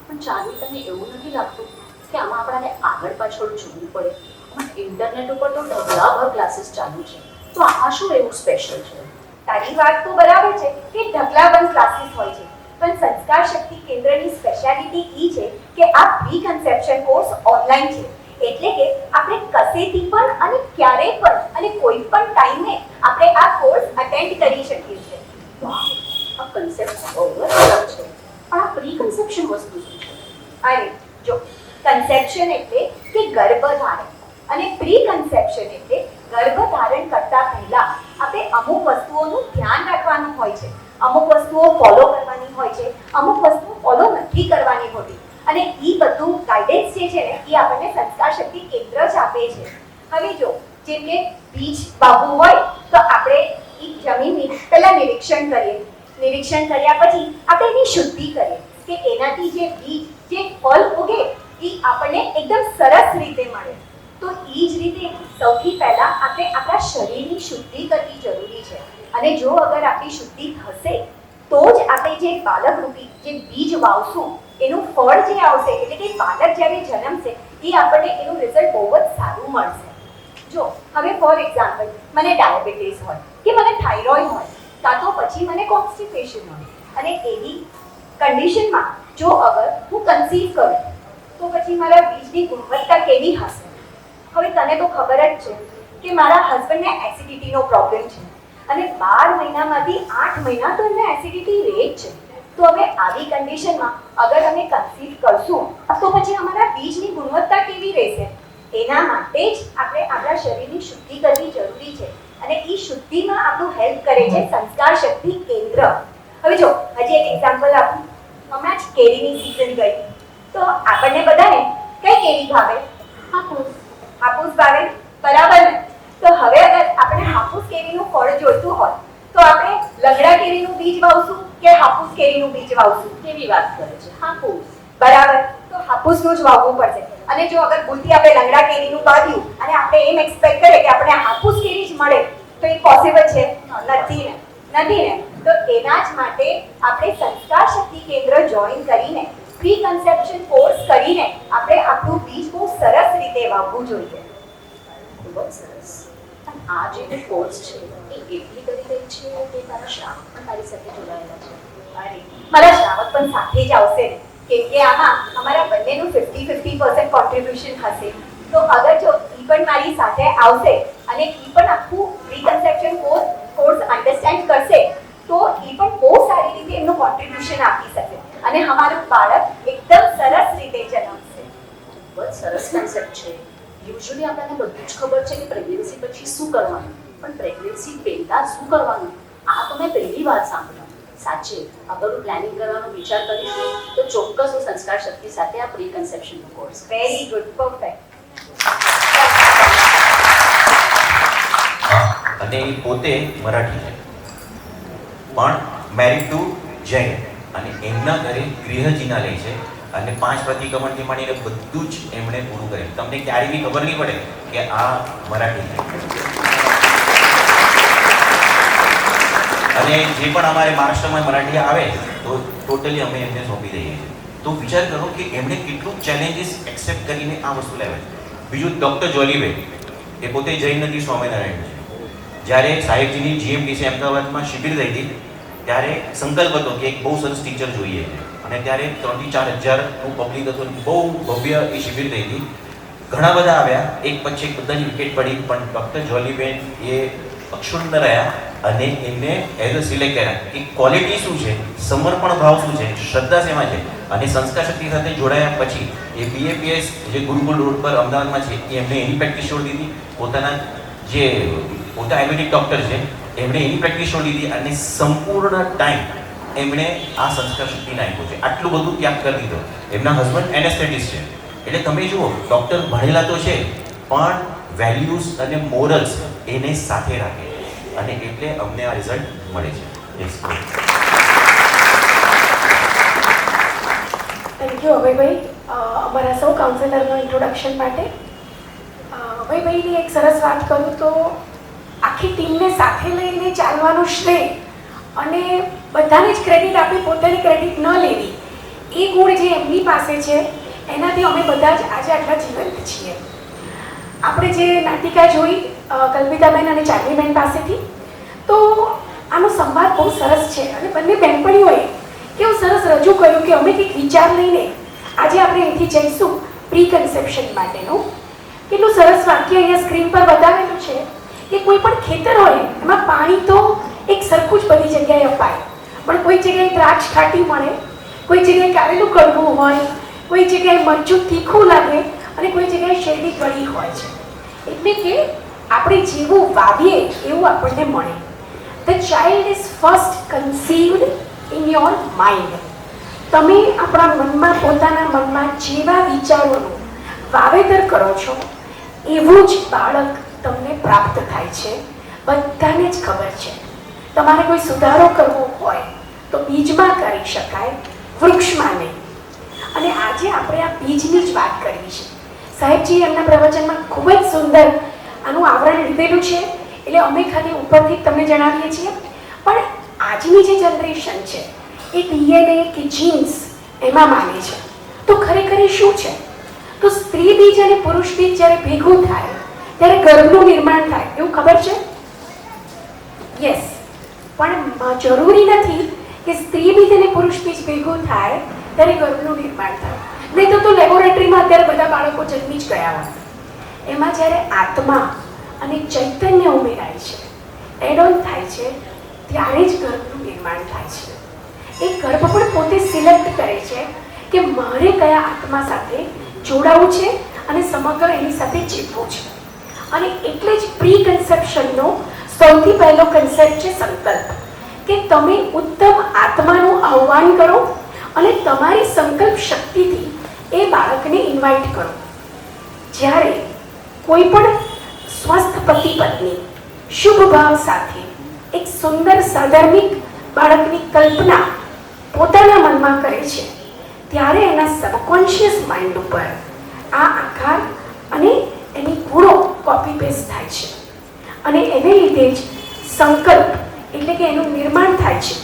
G: પણ ચાર્લી, તને એવું નથી લાગતું કે આમાં આપણને આગળ પાછળ જોવું પડે? ઇન્ટરનેટ ઉપર તો ઢગલાભર ક્લાસીસ ચાલુ છે, તો આ શું એવું સ્પેશિયલ છે?
D: તારી વાત તો બરાબર છે કે ઢગલાબંધ ક્લાસીસ હોય છે, પણ સંસ્કાર શક્તિ કેન્દ્રની સ્પેશિયાલિટી ઈ છે કે આ પ્રી કન્સેપ્શન કોર્સ ઓનલાઈન છે. એટલે કે આપણે કસેથી પણ અને ક્યારે પણ અને કોઈ પણ ટાઈમે આપણે આ કોર્સ અટેન્ડ કરી શકીએ છીએ.
G: વાહ, આ કન્સેપ્ટ બહુ જ અલગ છે. પણ આ પ્રી કન્સેપ્શન વસ્તુ શું છે?
D: અરે જો, કન્સેપ્શન એટલે કે ગર્ભધારણ અને પ્રી કન્સેપ્શન એટલે ગર્ભધારણ કરતા પહેલા આપણે અમુક વસ્તુઓનું ધ્યાન રાખવાનું હોય છે, અમુક વસ્તુઓ ફોલો કરવાની હોય છે, અમુક વસ્તુઓ ફોલો નથી કરવાની હોતી. અને ઈ બધું ગાઈડન્સ જે છે ને એ આપણને સંસ્કાર શક્તિ કેન્દ્ર જ આપે છે. હવે જો, જેમ કે બીજ વાવવું હોય તો આપણે ઈ જમીનની પહેલા નિરીક્ષણ કરીએ. નિરીક્ષણ કર્યા પછી આપણે એની શુદ્ધિ કરીએ કે એનાથી જે બીજ, જે ફળ ઉગે એ આપણને એકદમ સરસ રીતે મળે. તો એ જ રીતે સૌથી પહેલા આપણે આપણા શરીરની શુદ્ધિ કરવી જરૂરી છે. અને જો અગર આપણી શુદ્ધિ થશે તો જ આપણે જે બાળકરૂપી જે બીજ વાવશું એનું ફળ જે આવશે, એટલે કે બાળક જ્યારે જન્મશે એ આપણને એનું રિઝલ્ટ બહુ જ સારું મળશે. જો હવે ફોર એક્ઝામ્પલ, મને ડાયાબિટીસ હોય કે મને થાઇરોઇડ હોય, કાં તો પછી મને કોન્સ્ટિપેશન હોય, અને એવી કન્ડિશનમાં જો અગર હું કન્સીવ કરું તો પછી મારા બીજની ગુણવત્તા કેવી હશે? હવે તને તો ખબર જ છે કે મારા હસબન્ડને એસિડિટીનો પ્રોબ્લેમ છે અને 12 મહિનામાંથી 8 મહિના તો એમને એસિડિટી રહે જ છે.
H: તો હવે આવી કન્ડિશનમાં અગર અમે કન્સીવ કરશું તો પછી અમારા બીજની ગુણવત્તા કેવી રહેશે? એના માટે જ આપણે આપણા શરીરની શુદ્ધિ કરવી જરૂરી છે અને એ શુદ્ધિમાં આપણું હેલ્પ કરે છે સંસ્કાર શક્તિ કેન્દ્ર. હવે જો હજી એક એક્ઝામ્પલ આપું. હમણાં જ કેરીની સિઝન ગઈ તો આપણને બધાને કઈ કેરી ભાવે? હાફૂસ ભાવે, બરાબર ને? તો હવે અગર આપણે હાફૂસ કેરીનું ફળ જોઈતું હોય તો આપણે લંગડા કેરીનું બીજ વાવશું કે હાફૂસ કેરીનું બીજ વાવશું?
G: કેવી વાત કરે છે? હાફૂસ.
H: બરાબર, તો હાફૂસનું જ વાવવું પડશે. અને જો અગર ભૂલથી આપણે લંગડા કેરીનું વાવ્યું અને આપણે એમ એક્સપેક્ટ કરીએ કે આપણે હાફૂસ કેરી જ મળે તો એ પોસિબલ છે? નથી ને. તો એના જ માટે આપણે સંસ્કાર શક્તિ કેન્દ્ર જોઈન કરીને પ્રી કન્સેપ્શન કોર્સ કરીને આપણે આપણું બીજ બહુ સરસ રીતે વાવવું જોઈએ.
G: ખૂબ જ સરસ. પણ આ જે કોર્સ છે એ એકલી કરી રહી છે કે તારા શ્રાવક પણ તારી સાથે જોડાયેલા છે?
H: અરે મારા શ્રાવક પણ સાથે જ આવશે ને, કેમ કે આમાં અમારા બંનેનું 50-50% કોન્ટ્રીબ્યુશન હશે. તો અગર જો ઈ પણ મારી સાથે આવશે અને ઈ પણ આખું પ્રીકન્સેપ્શન કોર્સ અન્ડરસ્ટેન્ડ કરશે તો ઈ પણ બહુ સારી રીતે એમનું કોન્ટ્રીબ્યુશન આપી શકે અને અમારું બાળક એકદમ સરસ રીતે જન્મશે.
G: ખૂબ જ સરસ કન્સેપ્ટ છે. યુઝ્યુઅલી આપણને બધું જ ખબર છે કે પ્રેગ્નન્સી પછી શું કરવાનું, પણ પ્રેગ્નન્સી પહેલા શું કરવાનું આ તો મેં પહેલી વાર સાંભળ્યું. સાચે અગર હું પ્લાનિંગ કરવાનો વિચાર કરીશ તો ચોક્કસ હું સંસ્કાર શક્તિ સાથે આ પ્રી કન્સેપ્શનનો કોર્સ.
H: Very good, perfect.
F: અને એ પોતે મરાઠી છે પણ મેરિડ ટુ જૈન અને એમના ઘરે ગૃહજીના લે છે અને 5 પ્રતિક્રમણથી માંડીને બધું જ એમણે પૂરું કર્યું. તમને ક્યારેય બી ખબર નહીં પડે કે આ મરાઠી છે. અને જે પણ અમારે મહારાષ્ટ્રમાં મરાઠી આવે તો ટોટલી અમે એમને સોંપી દઈએ છીએ. તો વિચાર કરો કે એમણે કેટલું ચેલેન્જીસ એક્સેપ્ટ કરીને આ વસ્તુ લાવે છે. બીજું ડૉક્ટર જોલીભાઈ એ પોતે જૈન નથી, સ્વામિનારાયણ છે. જ્યારે સાહેબજીની જીએમડીસી અમદાવાદમાં શિબિર થઈ હતી ત્યારે સંકલ્પ હતો કે એક બહુ સરસ ટીચર જોઈએ છે અને ત્યારે 3-4 હજારનું પબ્લિક હતું. બહુ ભવ્ય એ શિબિર થઈ હતી. ઘણા બધા આવ્યા, એક પછી એક બધાની વિકેટ પડી, પણ ડૉક્ટર જોલીબેન એ અક્ષુણ્ણ રહ્યા અને એમને એઝ અ સિલેક્ટ કર્યા કે ક્વોલિટી શું છે, સમર્પણ ભાવ શું છે, શ્રદ્ધા શેમાં છે. અને સંસ્કાર શક્તિ સાથે જોડાયા પછી એ BAPS જે ગુરુકુળ રોડ પર અમદાવાદમાં છે એ એમને એની પ્રેક્ટિસ છોડી દીધી. પોતાના જે પોતા આયુર્વેદિક ડૉક્ટર છે એમણે એની પ્રેક્ટિસ છોડી દીધી અને સંપૂર્ણ ટાઈમ એમણે આ સંસ્કાર શક્તિને આપ્યો છે. આટલું બધું ત્યાગ કરી દીધો. એમના હસબન્ડ એનેસ્થેટિસ્ટ છે. એટલે તમે જુઓ, ડૉક્ટર ભણેલા તો છે પણ વેલ્યુઝ અને મોરલ્સ એને સાથે રાખે અને એટલે અમને આ રિઝલ્ટ મળે છે.
B: થેન્ક યુ અભયભાઈ અમારા સૌ કાઉન્સિલરનો ઇન્ટ્રોડક્શન માટે. અભયભાઈની એક સરસ વાત કરું તો આખી ટીમને સાથે લઈને ચાલવાનું શ્રેય અને બધાને જ ક્રેડિટ આપી પોતાની ક્રેડિટ ન લેવી એ ગુણ જે એમની પાસે છે એનાથી અમે બધા જ આજે આટલા જીવંત છીએ. આપણે જે નાટિકા જોઈ કલ્પિતાબેન અને ચાંદનીબેન પાસેથી, તો આનો સંવાદ બહુ સરસ છે અને બંને બહેનપણીઓએ કેવું સરસ રજૂ કર્યું કે અમે કંઈક વિચાર લઈને આજે આપણે અહીંથી જઈશું પ્રી કન્સેપ્શન માટેનું. કેટલું સરસ વાક્ય અહીંયા સ્ક્રીન પર બતાવેલું છે કે કોઈ પણ ખેતર હોય એમાં પાણી તો એક સરખું જ બધી જગ્યાએ અપાય, પણ કોઈ જગ્યાએ દ્રાક્ષ ખાટી મળે, કોઈ જગ્યાએ કારેલું કડવું હોય, કોઈ જગ્યાએ મરચું તીખું લાગે અને કોઈ જગ્યાએ શેરડી ગળી હોય છે. એટલે કે આપણે જેવું વાવીએ એવું આપણને મળે. The child is first conceived in your mind. તમે આપણા મનમાં પોતાના મનમાં જેવા વિચારોનું વાવેતર કરો છો એવું જ બાળક તમને પ્રાપ્ત થાય છે. બધાને જ ખબર છે. તમારે કોઈ સુધારો કરવો હોય તો બીજમાં કરી શકાય, વૃક્ષમાં નહીં. અને આજે આપણે આ બીજની જ વાત કરવી છે. સાહેબજી એમના પ્રવચનમાં ખૂબ જ સુંદર આનું આવરણ લીધેલું છે, એટલે અમે ખાલી ઉપરથી તમને જણાવીએ છીએ. પણ આજની જે જનરેશન છે એ DNA કે જીન્સ એમાં માને છે. તો ખરેખર શું છે? તો સ્ત્રી બીજ અને પુરુષ બીજ જ્યારે ભેગું થાય ત્યારે ગર્ભનું નિર્માણ થાય, એવું ખબર છે? યસ. પણ જરૂરી નથી કે સ્ત્રી બીજ અને પુરુષ બીજ ભેગું થાય ત્યારે ગર્ભનું નિર્માણ થાય. નહીં તો લેબોરેટરીમાં અત્યારે બધા બાળકો જન્મી જ ગયા હોય. એમાં જ્યારે આત્મા અને ચૈતન્ય ઉમેરાય છે, એડ ઓન થાય છે, ત્યારે જ ગર્ભનું નિર્માણ થાય છે. એ ગર્ભ પણ પોતે સિલેક્ટ કરે છે કે મારે કયા આત્મા સાથે જોડાવું છે અને સમગ્ર એની સાથે જીવવું છે. અને એટલે જ પ્રી કન્સેપ્શનનો સૌથી પહેલો કન્સેપ્ટ છે સંકલ્પ, કે તમે ઉત્તમ આત્માનું આહ્વાન કરો અને તમારી સંકલ્પ શક્તિથી એ બાળકને ઇન્વાઇટ કરો. જ્યારે કોઈ પણ સ્વસ્થ પતિ પત્ની શુભ ભાવ સાથે એક સુંદર સાધર્મિક બાળકની કલ્પના પોતાના મનમાં કરે છે, ત્યારે એના સબકોન્શિયસ માઇન્ડ ઉપર આ આકાર અને એની ગુણો કોપી પેસ્ટ થાય છે અને એને લીધે જ સંકલ્પ એટલે કે એનું નિર્માણ થાય છે.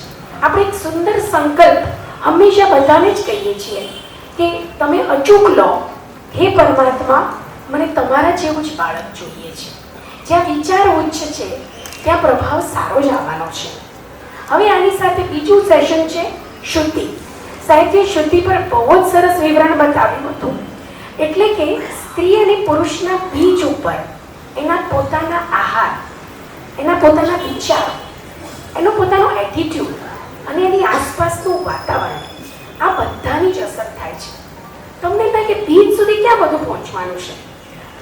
B: આપણે એક સુંદર સંકલ્પ હંમેશા બધાને જ કહીએ છીએ કે તમે અચૂક લો, હે પરમાત્મા મને તમારા જેવું જ બાળક જોઈએ છે. જ્યાં વિચાર ઉચ્ચ છે ત્યાં પ્રભાવ સારો જ આવવાનો છે. હવે આની સાથે બીજું સેશન છે શુદ્ધિ. સાહેબે શુદ્ધિ પર બહુ જ સરસ વિવરણ બતાવ્યું હતું. એટલે કે સ્ત્રી અને પુરુષના બીજ ઉપર એના પોતાના આહાર, એના પોતાના વિચાર, એનો પોતાનો એટીટ્યુડ અને એની આસપાસનું વાતાવરણ, આ બધાની જ અસર થાય છે. તમને થાય કે બીજ સુધી ક્યાં બધું પહોંચવાનું છે,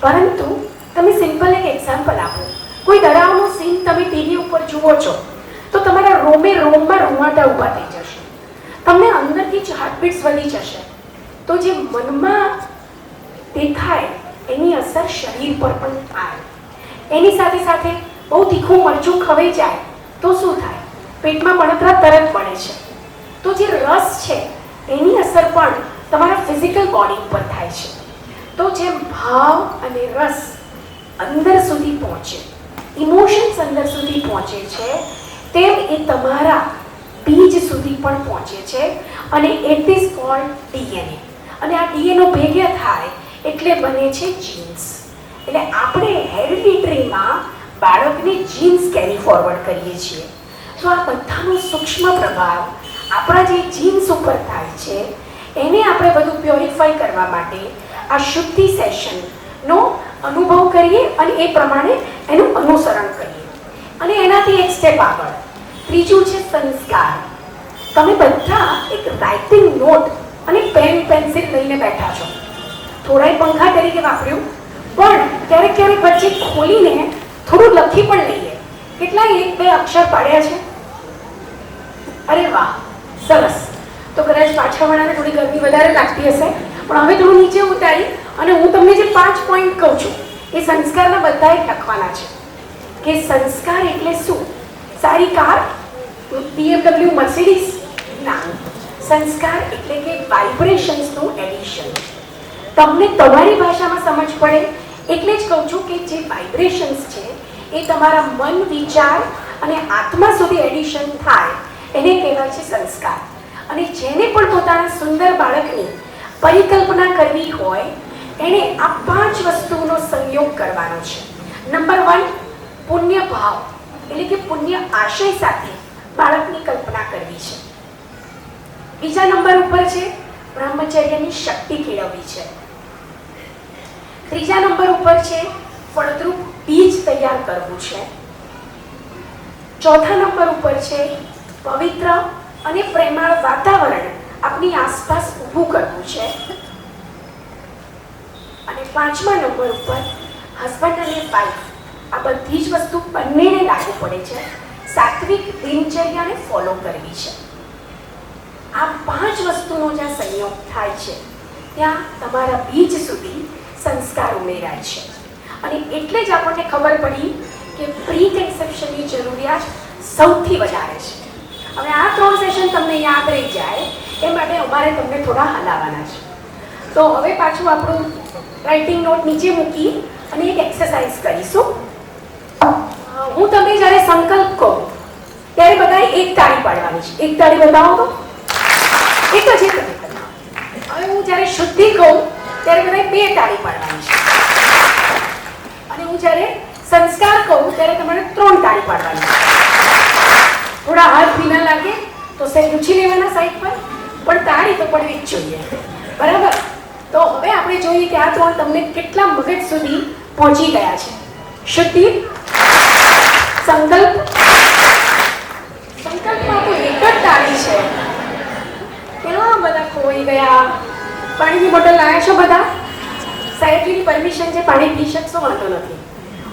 B: પરંતુ તમે સિમ્પલ એક એક્ઝામ્પલ આપો. કોઈ ડરાવનો સીન તમે ટીવી ઉપર જુઓ છો તો તમારા રોમમાં રૂંવાટા ઊભા થઈ જશે, તમને અંદરથી જ હાર્ટબીટ્સ વધી જશે. તો જે મનમાં દેખાય એની અસર શરીર પર પણ થાય. એની સાથે સાથે બહુ તીખું મરચું ખવાઈ જાય તો શું થાય? પેટમાં બળતરા તરત પડે છે. તો જે રસ છે એની અસર પણ તમારા ફિઝિકલ બોડી ઉપર થાય છે. તો જેમ ભાવ અને રસ અંદર સુધી પહોંચે, ઇમોશન્સ અંદર સુધી પહોંચે છે, તેમ એ તમારા બીજ સુધી પણ પહોંચે છે અને ઇટ ઇઝ કોલ્ડ ડીએનએ. અને આ ડીએનએ ભેગા થાય એટલે બને છે જીન્સ. એટલે આપણે હેરિડિટરીમાં બાળકને જીન્સ કેરી ફોરવર્ડ કરીએ છીએ. તો આ બધાનો સૂક્ષ્મ પ્રભાવ આપણા જે જીન્સ ઉપર થાય છે એને આપણે બધું પ્યોરિફાઈ કરવા માટે આ શુદ્ધિ સેશનનો અનુભવ કરીએ અને એ પ્રમાણે એનું અનુસરણ કરીએ. અને એનાથી એક સ્ટેપ આગળ ત્રીજું છે સંસ્કાર. તમે બધા એક રાઇટિંગ નોટ અને પેન પેન્સિલ લઈને બેઠા છો. થોડાય પંખા તરીકે વાપર્યું, પણ ક્યારેક ક્યારેક વચ્ચે ખોલીને થોડું લખી પણ લઈએ. કેટલા 1-2 અક્ષર પાડ્યા છે? અરે વાહ, સરસ. તો કદાચ પાછળવાળાને થોડી ગરમી વધારે લાગતી હશે, પણ હવે થોડું નીચે ઉતારી અને હું તમને જે 5 પોઈન્ટ કહું છું એ સંસ્કારના બધાએ લખવાના છે. કે સંસ્કાર એટલે શું? સારી કાર, BMW, મર્સિડીઝ? ના. સંસ્કાર એટલે કે વાઇબ્રેશન્સનું એડિશન. તમને તમારી ભાષામાં સમજ પડે એટલે જ કહું છું કે જે વાઇબ્રેશન્સ છે એ તમારા મન, વિચાર અને આત્મા સુધી એડિશન થાય એને કહેવાય છે સંસ્કાર. અને જેને પણ પોતાના સુંદર બાળકની પરિકલ્પના કરવી હોય એને આ 5 વસ્તુનો સંયોગ કરવાનો છે. નંબર 1, પુણ્ય ભાવ એટલે કે પુણ્ય આશય સાથે બાળકની કલ્પના કરવી છે. બીજા નંબર ઉપર છે બ્રહ્મચર્યની શક્તિ કેળવવી છે. ત્રીજા નંબર ઉપર છે ફળદ્રુપ બીજ તૈયાર કરવું છે. ચોથા નંબર ઉપર છે પવિત્ર અને પ્રેમાળ વાતાવરણ આપની આસપાસ ઊભું કરવું છે. અને 5મા નંબર ઉપર હસબન્ડ અને વાઈફ આ બધી જ વસ્તુ બંનેને લાગુ પડે છે. સાત્વિક દિનચર્યાને ફોલો કરવી છે. આ 5 વસ્તુનો જ્યાં સંયોગ થાય છે ત્યાં તમારા બીજ સુધી સંસ્કાર ઉમેરાય છે. અને એટલે જ આપણને ખબર પડી કે પ્રી કન્સેપ્શનની જરૂરિયાત સૌથી વધારે છે. હવે આ 3 સેશન તમને યાદ રહી જાય એ માટે અમારે તમને થોડા હલાવવાના છે. તો હવે પાછું આપણું રાઇટિંગ નોટ નીચે મૂકી અને એક એક્સરસાઇઝ કરીશું. હું તમને જ્યારે સંકલ્પ કહું ત્યારે બધાએ એક તાળી પાડવાની છે. એક તાળી બતાવો તો. એક જ એક. હવે હું જ્યારે શુદ્ધિ કહું ત્યારે બધાએ 2 તાળી પાડવાની છે. અને હું જ્યારે સંસ્કાર કહું ત્યારે તમારે 3 તાળી પાડવાની છે. થોડા હાથ ભીના લાગે તો સાહેબ પૂછી લેવાના સાઈડ પર, પણ તાળી તો પડવી જ જોઈએ. બરાબર? તો હવે આપણે જોઈએ કે આ 3 તમને કેટલા મગજ સુધી પહોંચી ગયા છે. શુદ્ધિ, સંકલ્પ. સંકલ્પમાં તો એક જ તાળી છે ધોઈ ગયા. પાણીની બોટલ લાવ્યા છો બધા? સાહેબની પરમિશન છે, પાણી પી શકશો, વાંધો નથી.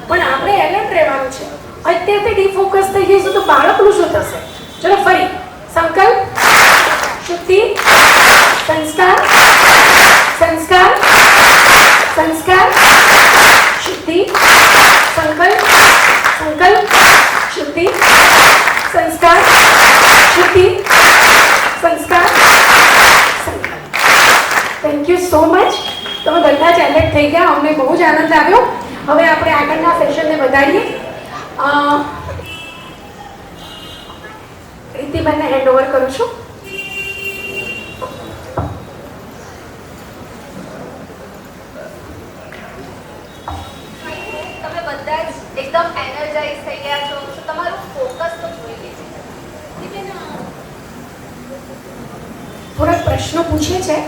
B: પણ આપણે એલર્ટ રહેવાનું છે. અત્યારથી ડિફોકસ થઈ જઈશું તો બાળકનું શું થશે? ચલો ફરી સંકલ્પ, શુદ્ધિ, સંસ્કાર, સંસ્કાર, સંસ્કાર, શુદ્ધિ, સંકલ્પ, સંકલ્પ, શુદ્ધિ, સંસ્કાર, શુદ્ધિ, સંસ્કાર, સંકલ્પ. Thank you so much. તમે બધા જ એલર્ટ થઈ ગયા, અમને બહુ જ આનંદ આવ્યો. હવે આપણે આગળના સેશનને વધારીએ. રીતિબેનને હેન્ડ ઓવર કરું છું.
D: તમે બધા જ એકદમ એનર્જાઇઝ થઈ ગયા છો, તો તમારું ફોકસ તો જોઈ લેજો.
B: થોડાક પ્રશ્નો પૂછે છે,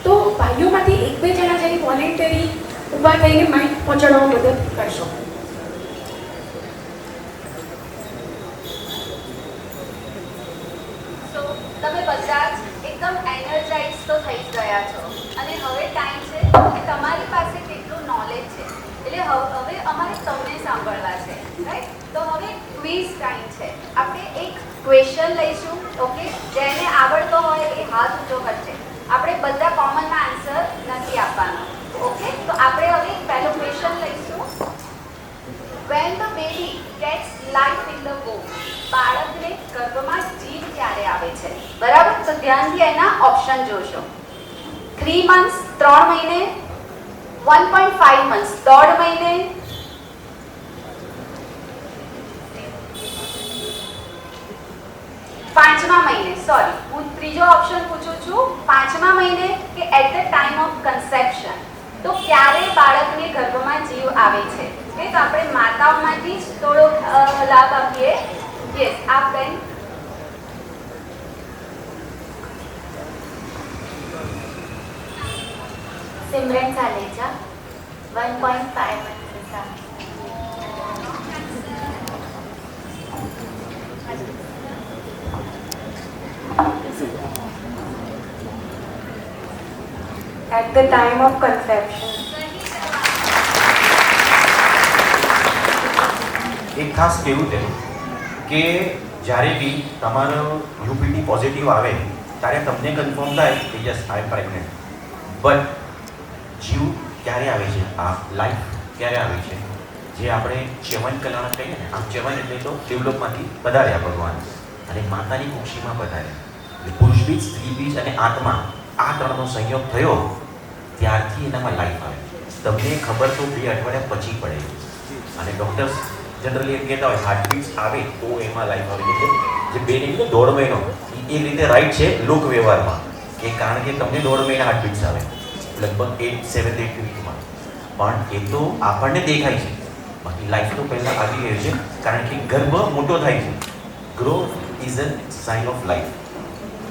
B: તો ભાઈઓમાંથી એક બે જણા જેની વોલેન્ટરી ઊભા થઈને માઇક પહોંચાડવામાં મદદ કરશો.
D: તો તમે બધા જ એકદમ એનર્જાઇઝ તો થઈ જ ગયા છો અને હવે ટાઈમ છે કે તમારી પાસે કેટલું નોલેજ છે, એટલે હવે અમારે તમને સાંભળવા છે, રાઈટ? તો હવે ક્વિઝ ટાઈમ છે. આપણે એક ક્વેશ્ચન લઈશું, ઓકે? જેને આવડતો હોય એ હાથ ઊંચો કરશે. આપણે બધા કોમનમાં આન્સર નથી આપવાનો, ઓકે? તો આપણે હવે પહેલો ક્વેશ્ચન લઈશું. When the baby gets life in the womb, બાળકને ગર્ભમાં જીવ ક્યારે આવે છે? બરાબર? તો ધ્યાનથી એના ઓપ્શન જોશો. 3 months 3 મહિને, 1.5 months 1.5 મહિને, 5મા મહિને. સોરી, હું ત્રીજો ઓપ્શન પૂછું છું. 5મા મહિને કે at the time of conception. તો ક્યારે બાળકને ગર્ભમાં જીવ આવે છે? કે તો આપણે માતાઓમાંથી જ થોડો લાભ આપીએ. યસ, આપ બેન.
E: Simran ચાલેજા 1.5 months.
B: At the time of conception.
F: એક ખાસ કહેવું છે કે જ્યારે બી તમારો યુપીટી પોઝિટિવ આવે ત્યારે તમને કન્ફર્મ થાય કે yes I am pregnant. But જીવ ક્યારે આવે છે, આ લાઈફ ક્યારે આવે છે, જે આપણે ચ્યવન કલામાં કહીએ ને, આમ ચ્યવન એટલે તો ડેવલપમાંથી પધાર્યા ભગવાન અને માતાની કુક્ષીમાં પધાર્યા. એટલે પુરુષ બીજ, સ્ત્રી બીજ અને આત્મા, આ ત્રણનો સંયોગ થયો ત્યારથી એનામાં લાઈફ આવે. તમને ખબર તો 2 અઠવાડિયા પછી પડે. અને ડૉક્ટર્સ જનરલી એમ કહેતા હોય હાર્ટબીટ્સ આવે તો એમાં લાઈફ આવે. એટલે જે 2 નહીં તો 1.5 મહિનો એ રીતે રાઈટ છે લોક વ્યવહારમાં, કે કારણ કે તમને 1.5 મહિના હાર્ટબીટ્સ આવે લગભગ 7-8 વીકમાં. પણ એ તો આપણને દેખાય છે, બાકી લાઈફ તો પહેલાં આવી ગયું છે, કારણ કે ગર્ભ મોટો થાય છે. Growth is a sign of life.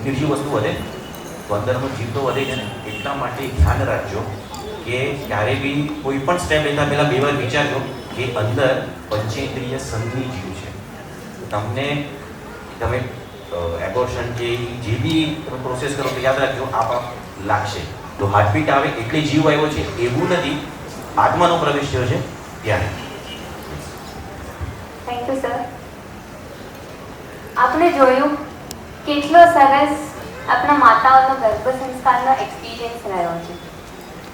F: બીજી વસ્તુ વધે તો અંદરનો જીવ તો વધે છે ને, એટલા માટે ધ્યાન રાખજો કે ક્યારે બી કોઈ પણ સ્ટેપ લેતા પહેલાં 2 વાર વિચારજો કે અંદર પંચેન્દ્રિય સંધિ જીવ છે. તમને તમે એબોર્શન કે જે બી તમે પ્રોસેસ કરો તો યાદ રાખજો આપઆપ લાગશે. તો હાર્ટબીટ આવે એટલે જીવ આવ્યો છે એવું નથી, આત્માનો પ્રવેશ થયો છે ત્યારે.
E: Thank you sir. આપણે જોયું કેટલો સરસ આપણા માતાઓનો ગર્ભ સંસ્કારનો એક્સપિરિયન્સ રહ્યો છે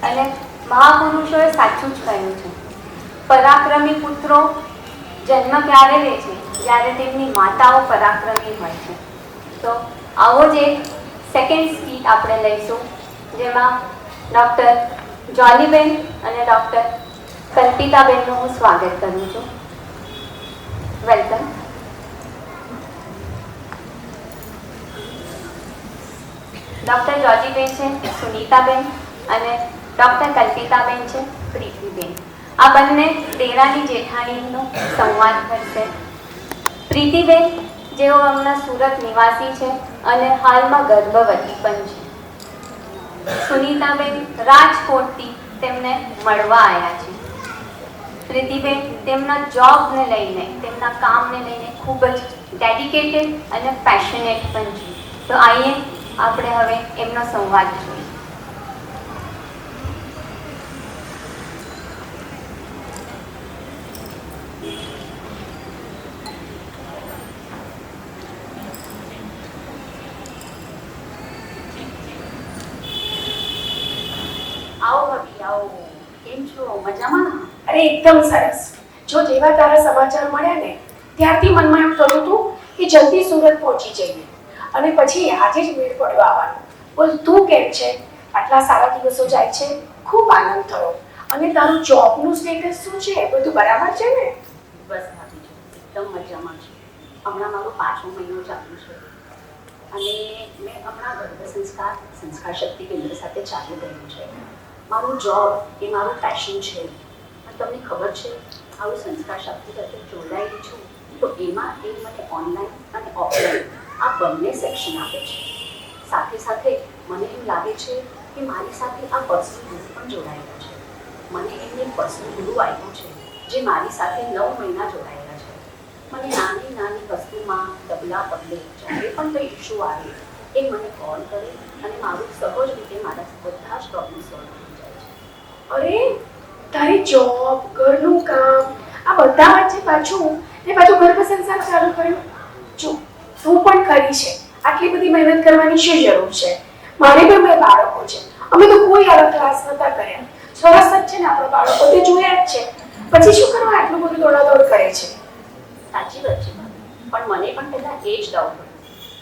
E: અને મહાપુરુષોએ સાચું જ કહ્યું છે, પરાક્રમી પુત્રો જન્મ ક્યારે લે છે? જ્યારે તેમની માતાઓ પરાક્રમી હોય છે. તો આવો જ એક સેકન્ડ સ્પીચ આપણે લઈશું, જેમાં ડૉક્ટર જોલીબેન અને ડૉક્ટર કલ્પિતાબેનનું હું સ્વાગત કરું છું. વેલકમ. ડૉક્ટર જોજીબેન છે સુનીતાબેન અને ડૉક્ટર કલ્પિતાબેન છે પ્રીતિબેન. આ બંને દેરાની જેઠાણીનો સંવાદ કરશે. પ્રીતિબેન જેઓ હમણાં સુરત નિવાસી છે અને હાલમાં ગર્ભવતી પણ છે. સુનીતાબેન રાજકોટથી તેમને મળવા આવ્યા છે. પ્રીતિબેન તેમના જોબને લઈને, તેમના કામને લઈને ખૂબ જ ડેડિકેટેડ અને પેશનેટ પણ છે. તો આઈએ આપણે હવે એમનો સંવાદ જોઈએ.
G: આવો ભાભી આવો. કેમ છો? મજામાં?
B: અરે એકદમ સરસ. જો જેવા તારા સમાચાર મળ્યા ને ત્યારથી મનમાં એમ થયું હતું કે જલ્દી સુરત પહોંચી જઈએ અને પછી આજે જ મેળ પડ્યો આવવાનો. બોલ તું કેમ છે? આટલા સારા દિવસો જાય છે, ખૂબ આનંદ થયો. અને તારું જોબનું સ્ટેટસ શું છે? બધું બરાબર છે ને?
G: બસ ભાભી જો એકદમ મજામાં છું. હમણાં મારો 5મો મહિનો ચાલુ છે અને મેં હમણાં ગર્ભ સંસ્કાર શક્તિ કેન્દ્ર સાથે ચાલુ કર્યું છે. મારું જોબ એ મારું પેશન છે. અને તમને ખબર છે આવું સંસ્કાર શક્તિ સાથે જોડાયેલી છું તો એમાં એ મને ઓનલાઈન અને ઓફલાઈન આ બંને સેક્શન આપે છે. સાથે સાથે મને એમ લાગે છે કે મારી સાથે આ પર્સનલ ગુરુ પણ જોડાયેલા છે. મને એમને પર્સનલ ગુરુ આપ્યું છે જે મારી સાથે 9 મહિના જોડાયેલા છે. મને નાની નાની વસ્તુમાં ડબલા પગલે જ્યારે પણ કંઈ ઇશ્યુ આવે એ મને કોલ કરે અને મારું સહજ રીતે મારા બધા જ પ્રોબ્લેમ સોલ્વ થઈ જાય છે.
B: અરે તારી જોબ, ઘરનું કામ આ બધા વચ્ચે પાછું ગર્ભ સંસાર ચાલુ કર્યું. જો તું પણ કરી છે, આટલી બધી મહેનત કરવાની શું જરૂર છે? મારે પણ 2 બાળકો છે. અમે તો કોઈ આવા ક્લાસ નતા કર્યા. સરસ જ છે ને આપણા બાળકો તે જોયા જ છે. પછી શું કરવા આટલું બધું દોડાદોડ કરે છે?
G: સાચી વાત છે ભાભી. પણ મને પણ પહેલાં એ જ ડાઉટ હતો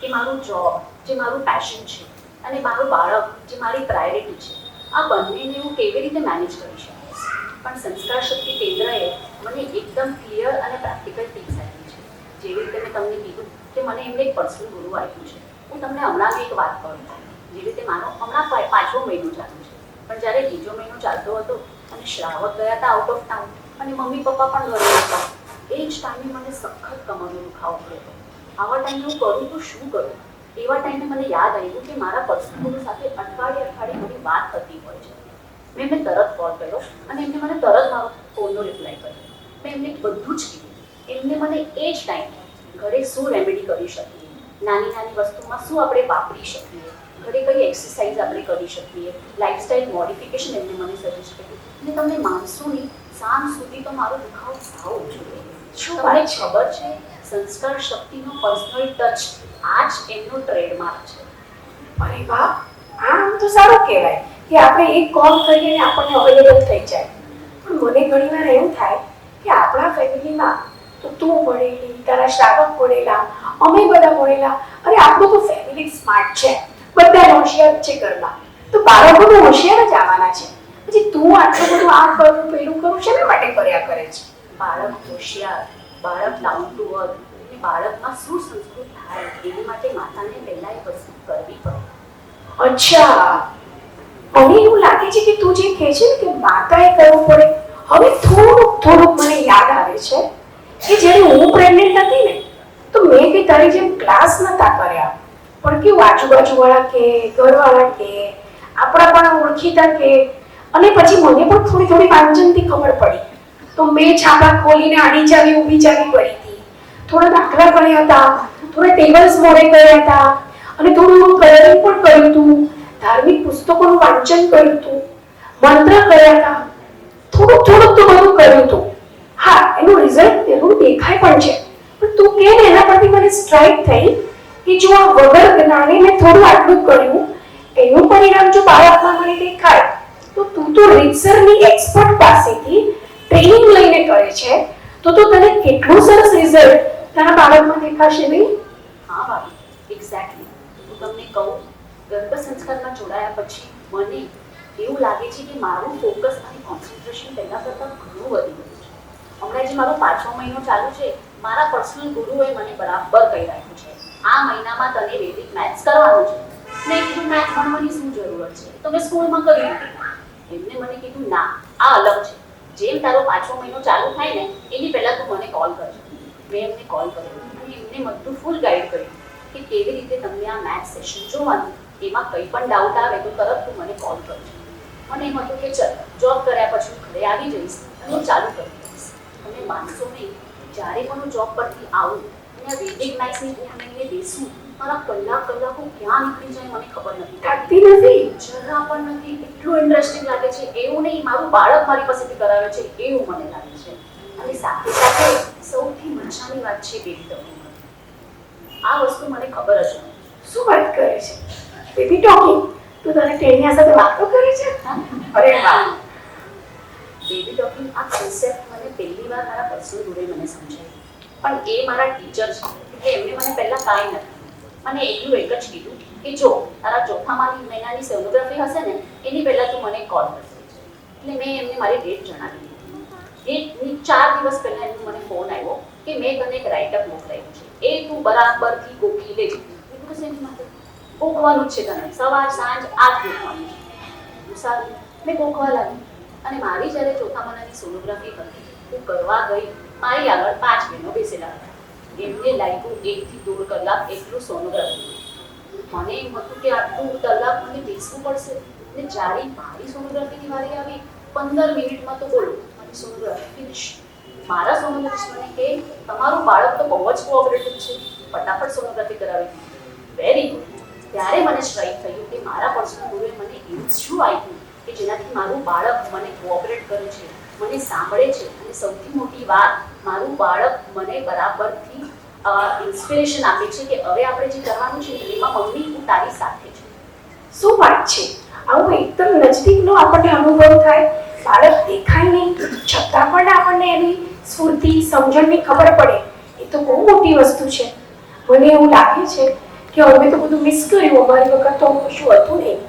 G: કે મારું જોબ જે મારું પેશન છે અને મારું બાળક જે મારી પ્રાયોરિટી છે આ બંનેને હું કેવી રીતે મેનેજ કરી શકીશ. પણ સંસ્કાર શક્તિ કેન્દ્રએ મને એકદમ ક્લિયર અને પ્રેક્ટિકલ ટિપ્સ આપી છે. જેવી રીતે મેં તમને કીધું કે મને એમને એક પર્સનલ ગુરુ આપ્યું છે. હું તમને હમણાં એક વાત કરું. જેવી રીતે મારો હમણાં 5મો મહિનો ચાલુ છે પણ જ્યારે 3જો મહિનો ચાલતો હતો અને શ્રાવક ગયા હતા આઉટ ઓફ ટાઉન અને મમ્મી પપ્પા પણ ઘરે હતા એ જ ટાઈમે મને સખત કમરનો દુખાવો થયો. આવા ટાઈમે હું કરું તો શું કરું? એવા ટાઈમે મને યાદ આવ્યું કે મારા પર્સનલ ગુરુ સાથે અઠવાડિયે મારી વાત થતી હોય છે. મેં તરત કોલ કર્યો અને એમને મને તરત મારો ફોનનો રિપ્લાય કર્યો. મેં એમને બધું જ કીધું. એમને મને એ જ ટાઈમે ઘરે શું રેમેડી કરી શકીએ, નાની નાની વસ્તુમાં શું આપણે વાપરી શકીએ, ઘરે કઈ એક્સરસાઇઝ આપણે કરી શકીએ, લાઇફસ્ટાઇલ મોડિફિકેશન એમને મને સજેસ્ટ કર્યું. અને તમને માનશો નહીં, સાંજ સુધી તો મારો દુખાવો સાવ ઓછો થઈ ગયો.
B: શું
G: તમને
B: વાત છે?
G: ખબર છે સંસ્કાર શક્તિનો પર્સનલ ટચ આ જ એમનો ટ્રેડમાર્ક છે.
B: અરે વાહ, આમ તો સારું કહેવાય કે આપણે એક કોલ કરીએ ને આપણને અવેલેબલ થઈ જાય. પણ મને ઘણીવાર એવું થાય કે આપણા ફેમિલીમાં તો તું ભણેલી, તારા શ્રાવક ભણેલા, અમે બધા ભણેલા. અરે આપણું તો ફેમિલી સ્માર્ટ છે, બધા હોશિયાર છે ઘરમાં. તો બાળકો તો હોશિયાર જ આવવાના છે. પછી તું આટલું બધું આ કરું પેલું કરું શેના માટે કર્યા કરે છે?
G: બાળક હોશિયાર, બાળક ડાઉન ટુ અર્થ અને બાળકમાં સુસંસ્કૃત થાય એની માટે માતાને પહેલા એ વસ્તુ કરવી પડે.
B: અચ્છા, મને એવું લાગે છે કે તું જે કહે છે ને કે માતાએ કરવું પડે, હવે થોડુંક મને યાદ આવે છે કે જ્યારે હું પ્રેગ્નન્ટ હતી ને તો મેં કે તારી જેમ ક્લાસ નતા કર્યા. પણ કેવું આજુબાજુવાળા કે, ઘરવાળા કે, આપણા પણ ઓળખીતા કે, અને પછી મને પણ થોડી વાંચનથી ખબર પડી. તો મેં છાપા ખોલીને આડી ચાવી ઊભી ચાવી કરી હતી, થોડા દાખલા કર્યા હતા, થોડા ટેબલ્સ મોડે કર્યા હતા અને થોડું કલરિંગ પણ કર્યું હતું, ધાર્મિક પુસ્તકોનું વાંચન કર્યું હતું, મંત્ર કર્યા હતા, થોડુંક તો બધું કર્યું હતું. હા, એનું રિઝલ્ટ જરૂર દેખાય પણ છે. પણ તું કે ને એના પરથી મને સ્ટ્રાઇક થઈ કે જો આ વગર જ્ઞાને મેં થોડું આટલું કર્યું એનું પરિણામ જો બાળકમાં મને દેખાય તો તું તો રીતસરની એક્સપર્ટ પાસેથી ટ્રેનિંગ લઈને કરે છે તો તને કેટલું સરસ રિઝલ્ટ તારા બાળકમાં દેખાશે નહીં?
G: હા ભાભી, એક્ઝેક્ટલી. હું તમને કહું, ગર્ભ સંસ્કારમાં જોડાયા પછી મને એવું લાગે છે કે મારું ફોકસ અને કોન્સન્ટ્રેશન પહેલા કરતાં ઘણું વધી ગયું છે. હમણાં જે મારો 5મો મહિનો ચાલુ છે, મારા પર્સનલ ગુરુએ મને બરાબર કહી રાખ્યું છે આ મહિનામાં તને વૈદિક મેથ્સ કરવાનું છે. મેં કીધું મેથ્સ ભણવાની શું જરૂરત છે, તો મેં સ્કૂલમાં કરી લીધું. એમને મને કીધું ના, આ અલગ છે. જેમ તારો 5મો મહિનો ચાલુ થાય ને એની પહેલા તું મને કોલ કરજો. મેં એમને કોલ કર્યો અને એમને બધું ફૂલ ગાઈડ કર્યું કે કેવી રીતે તમને આ મેથ્સ સેશન જોવાનું, એમાં કંઈ પણ ડાઉટ આવે તો તરત તું મને કોલ કરજો. મને એમ હતું કે ચલ જોબ કર્યા પછી હું ઘરે આવી જઈશ અને હું ચાલુ કરી દઈશ. તમે માનશો નહીં, જ્યારે પણ હું જોબ પરથી આવું હું અહીંયા વૈદિક મેથ્સની બુક લઈને બેસું, મારા કલાકો ક્યાં નીકળી જાય મને ખબર નથી.
B: થાકતી નથી?
G: જરા પણ નથી. એટલું ઇન્ટરેસ્ટિંગ લાગે છે. એવું નહીં મારું બાળક મારી પાસેથી કરાવે છે એવું મને લાગે છે. અને સાથે સાથે સૌથી મજાની વાત છે બેબી ટોકિંગ. આ વસ્તુ મને ખબર જ નથી.
B: શું વાત કરે છે? Baby talking? તું તને ટેનિયા સાથે વાતો કરે છે? અરે વાહ!
G: બેબી ટોકિંગ આ કોન્સેપ્ટ મને પહેલી વાર મારા પર્સનલ ગુરુએ મને સમજાવી. પણ એ મારા ટીચર છે એટલે એમને મને પહેલા કાંઈ નથી મને એકલું એક જ કીધું કે જો તારા ચોથા મહિનાની સોનોગ્રાફી હશે ને એની પહેલા તું મને કોલ કરશે. એટલે મેં એમને મારી ડેટ જણાવી દીધી. ડેટની 4 દિવસ પહેલા એમનો મને ફોન આવ્યો કે મેં તને એક રાઇટઅપ મોકલાવ્યું છે, એ તું બરાબરથી ગોખી લેજે. મેં કીધું શેની માટે? ગોખવાનું જ છે તને, સવાર સાંજ આ જ ગોખવાનું છે. સારું, મેં ગોખવા લાગી. અને મારી જ્યારે ચોથા મહિનાની સોનોગ્રાફી હતી હું કરવા ગઈ, મારી આગળ 5 બહેનો બેસેલા હતા. એમને લાગ્યું 1 થી 1.5 કલાક એટલું સોનોગ્રાફી. મને એમ હતું કે આટલું કલાક મને બેસવું પડશે. અને જ્યારે મારી સોનોગ્રાફીની વારી આવી 15 મિનિટમાં તો બોલો મારી સોનોગ્રાફી ફિનિશ. મારા સોનોગ્રાફિસ્ટ મને કહે તમારું બાળક તો બહુ જ કોઓપરેટિવ છે, ફટાફટ સોનોગ્રાફી કરાવી દીધી. Very good. ત્યારે મને સ્ટ્રાઇક થયું કે મારા પર્સનલ ગુરુએ મને એવું શું આપ્યું કે જેનાથી મારું બાળક મને કોઓપરેટ કરે છે, મને સાંભળે છે, અને સૌથી મોટી વાત મારું બાળક મને બરાબરથી ઇન્સ્પિરેશન આપે છે કે હવે આપણે જે કરવાનું છે એમાં મમ્મી હું તારી સાથે છું.
B: શું વાત છે! આવું એકદમ નજીકનો આપણને અનુભવ થાય. બાળક દેખાય નહીં છતાં પણ આપણને એની સ્ફૂર્તિ સમજણની ખબર પડે. એ તો બહુ મોટી વસ્તુ છે. મને એવું લાગે છે કે અમે તો બધું મિસ કર્યું. અમારી વખત તો કશું હતું નહીં,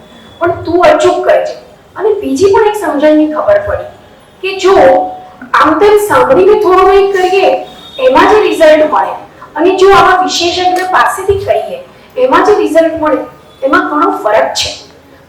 B: પણ તું અચૂક કરજે. અને બીજી પણ એક સમજણની ખબર પડી કે જો આમ તેમ સાંભળીને થોડું કંઈક કરીએ એમાં જે રિઝલ્ટ મળે અને જો આવા વિશેષજ્ઞ પાસેથી કહીએ એમાં જે રિઝલ્ટ મળે એમાં ઘણો ફરક છે.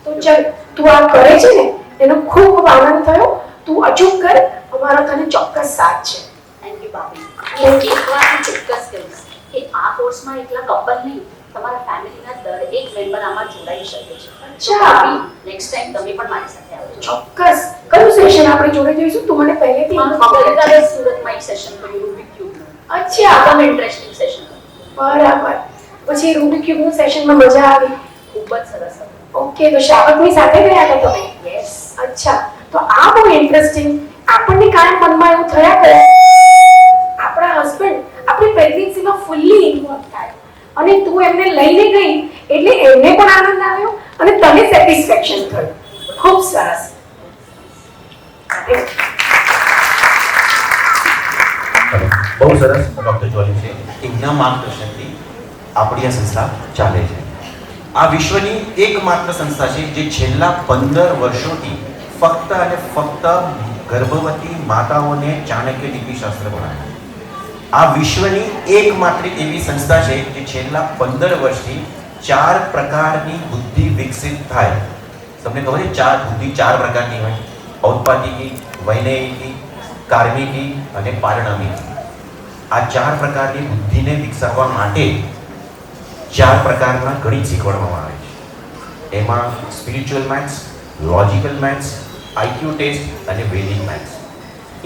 B: તો ચાલ તું આ કરે છે ને એનો ખૂબ ખૂબ આનંદ થયો. તું અચૂક કર, અમારો તને ચોક્કસ સાથ છે.
G: થેન્ક યુ ભાભી. અને એક વાત હું ચોક્કસ કહીશ કે આ કોર્સમાં એકલા કપલ નહીં, તમારા ફેમિલીના દરેક મેમ્બર આમાં જોડાઈ શકે છે.
B: અચ્છા,
G: નેક્સ્ટ ટાઈમ તમે પણ મારી સાથે આવજો.
B: ચોક્કસ. કયું સેશન આપણે જોડે જોઈશું? તું મને પહેલેથી
G: ગઈકાલે સુરતમાં એક સેશન કર્યું રૂબિક ક્યુબનું.
B: અચ્છા,
G: એકદમ ઇન્ટરેસ્ટિંગ સેશન હતું.
B: બરાબર. પછી રૂબિક ક્યુબનું સેશનમાં મજા આવી?
G: ખૂબ જ સરસ હતું.
B: ઓકે, તો શ્રાવકની સાથે ગયા હતા તમે?
G: યસ.
B: અચ્છા, તો આ બહુ ઇન્ટરેસ્ટિંગ. આપણને કાયમ મનમાં એવું થયા કરે આપણા હસબન્ડ આપણી પ્રેગ્નન્સીમાં ફૂલ્લી ઇન્વોલ્વ થાય અને તું એમને લઈને ગઈ એટલે એમને પણ આનંદ આવ્યો અને તને સેટિસ્ફેક્શન થયું. ખૂબ સરસ.
F: બહુ સરસ ડૉક્ટર જોલી છે. એમના માર્ગદર્શનથી આપણી આ સંસ્થા ચાલે છે. આ વિશ્વની એકમાત્ર સંસ્થા છે જે છેલ્લા 15 વર્ષોથી ફક્ત અને ફક્ત ગર્ભવતી માતાઓને ચાણક્ય નીતિશાસ્ત્ર ભણાવે. આ વિશ્વની એકમાત્ર એવી સંસ્થા છે જે છેલ્લા 15 વર્ષથી 4 પ્રકારની બુદ્ધિ વિકસિત થાય. તમને ખબર છે બુદ્ધિ 4 પ્રકારની હોય: ઔત્પાતિકી, વૈનયિકી, કાર્મિકી અને પારણામિકી. આ 4 પ્રકારની બુદ્ધિને વિકસાવવા માટે 4 પ્રકારના ગણિત શીખવાડવામાં આવે છે. એમાં spiritual maths, logical maths, IQ test અને વૈદિક મેથ્સ.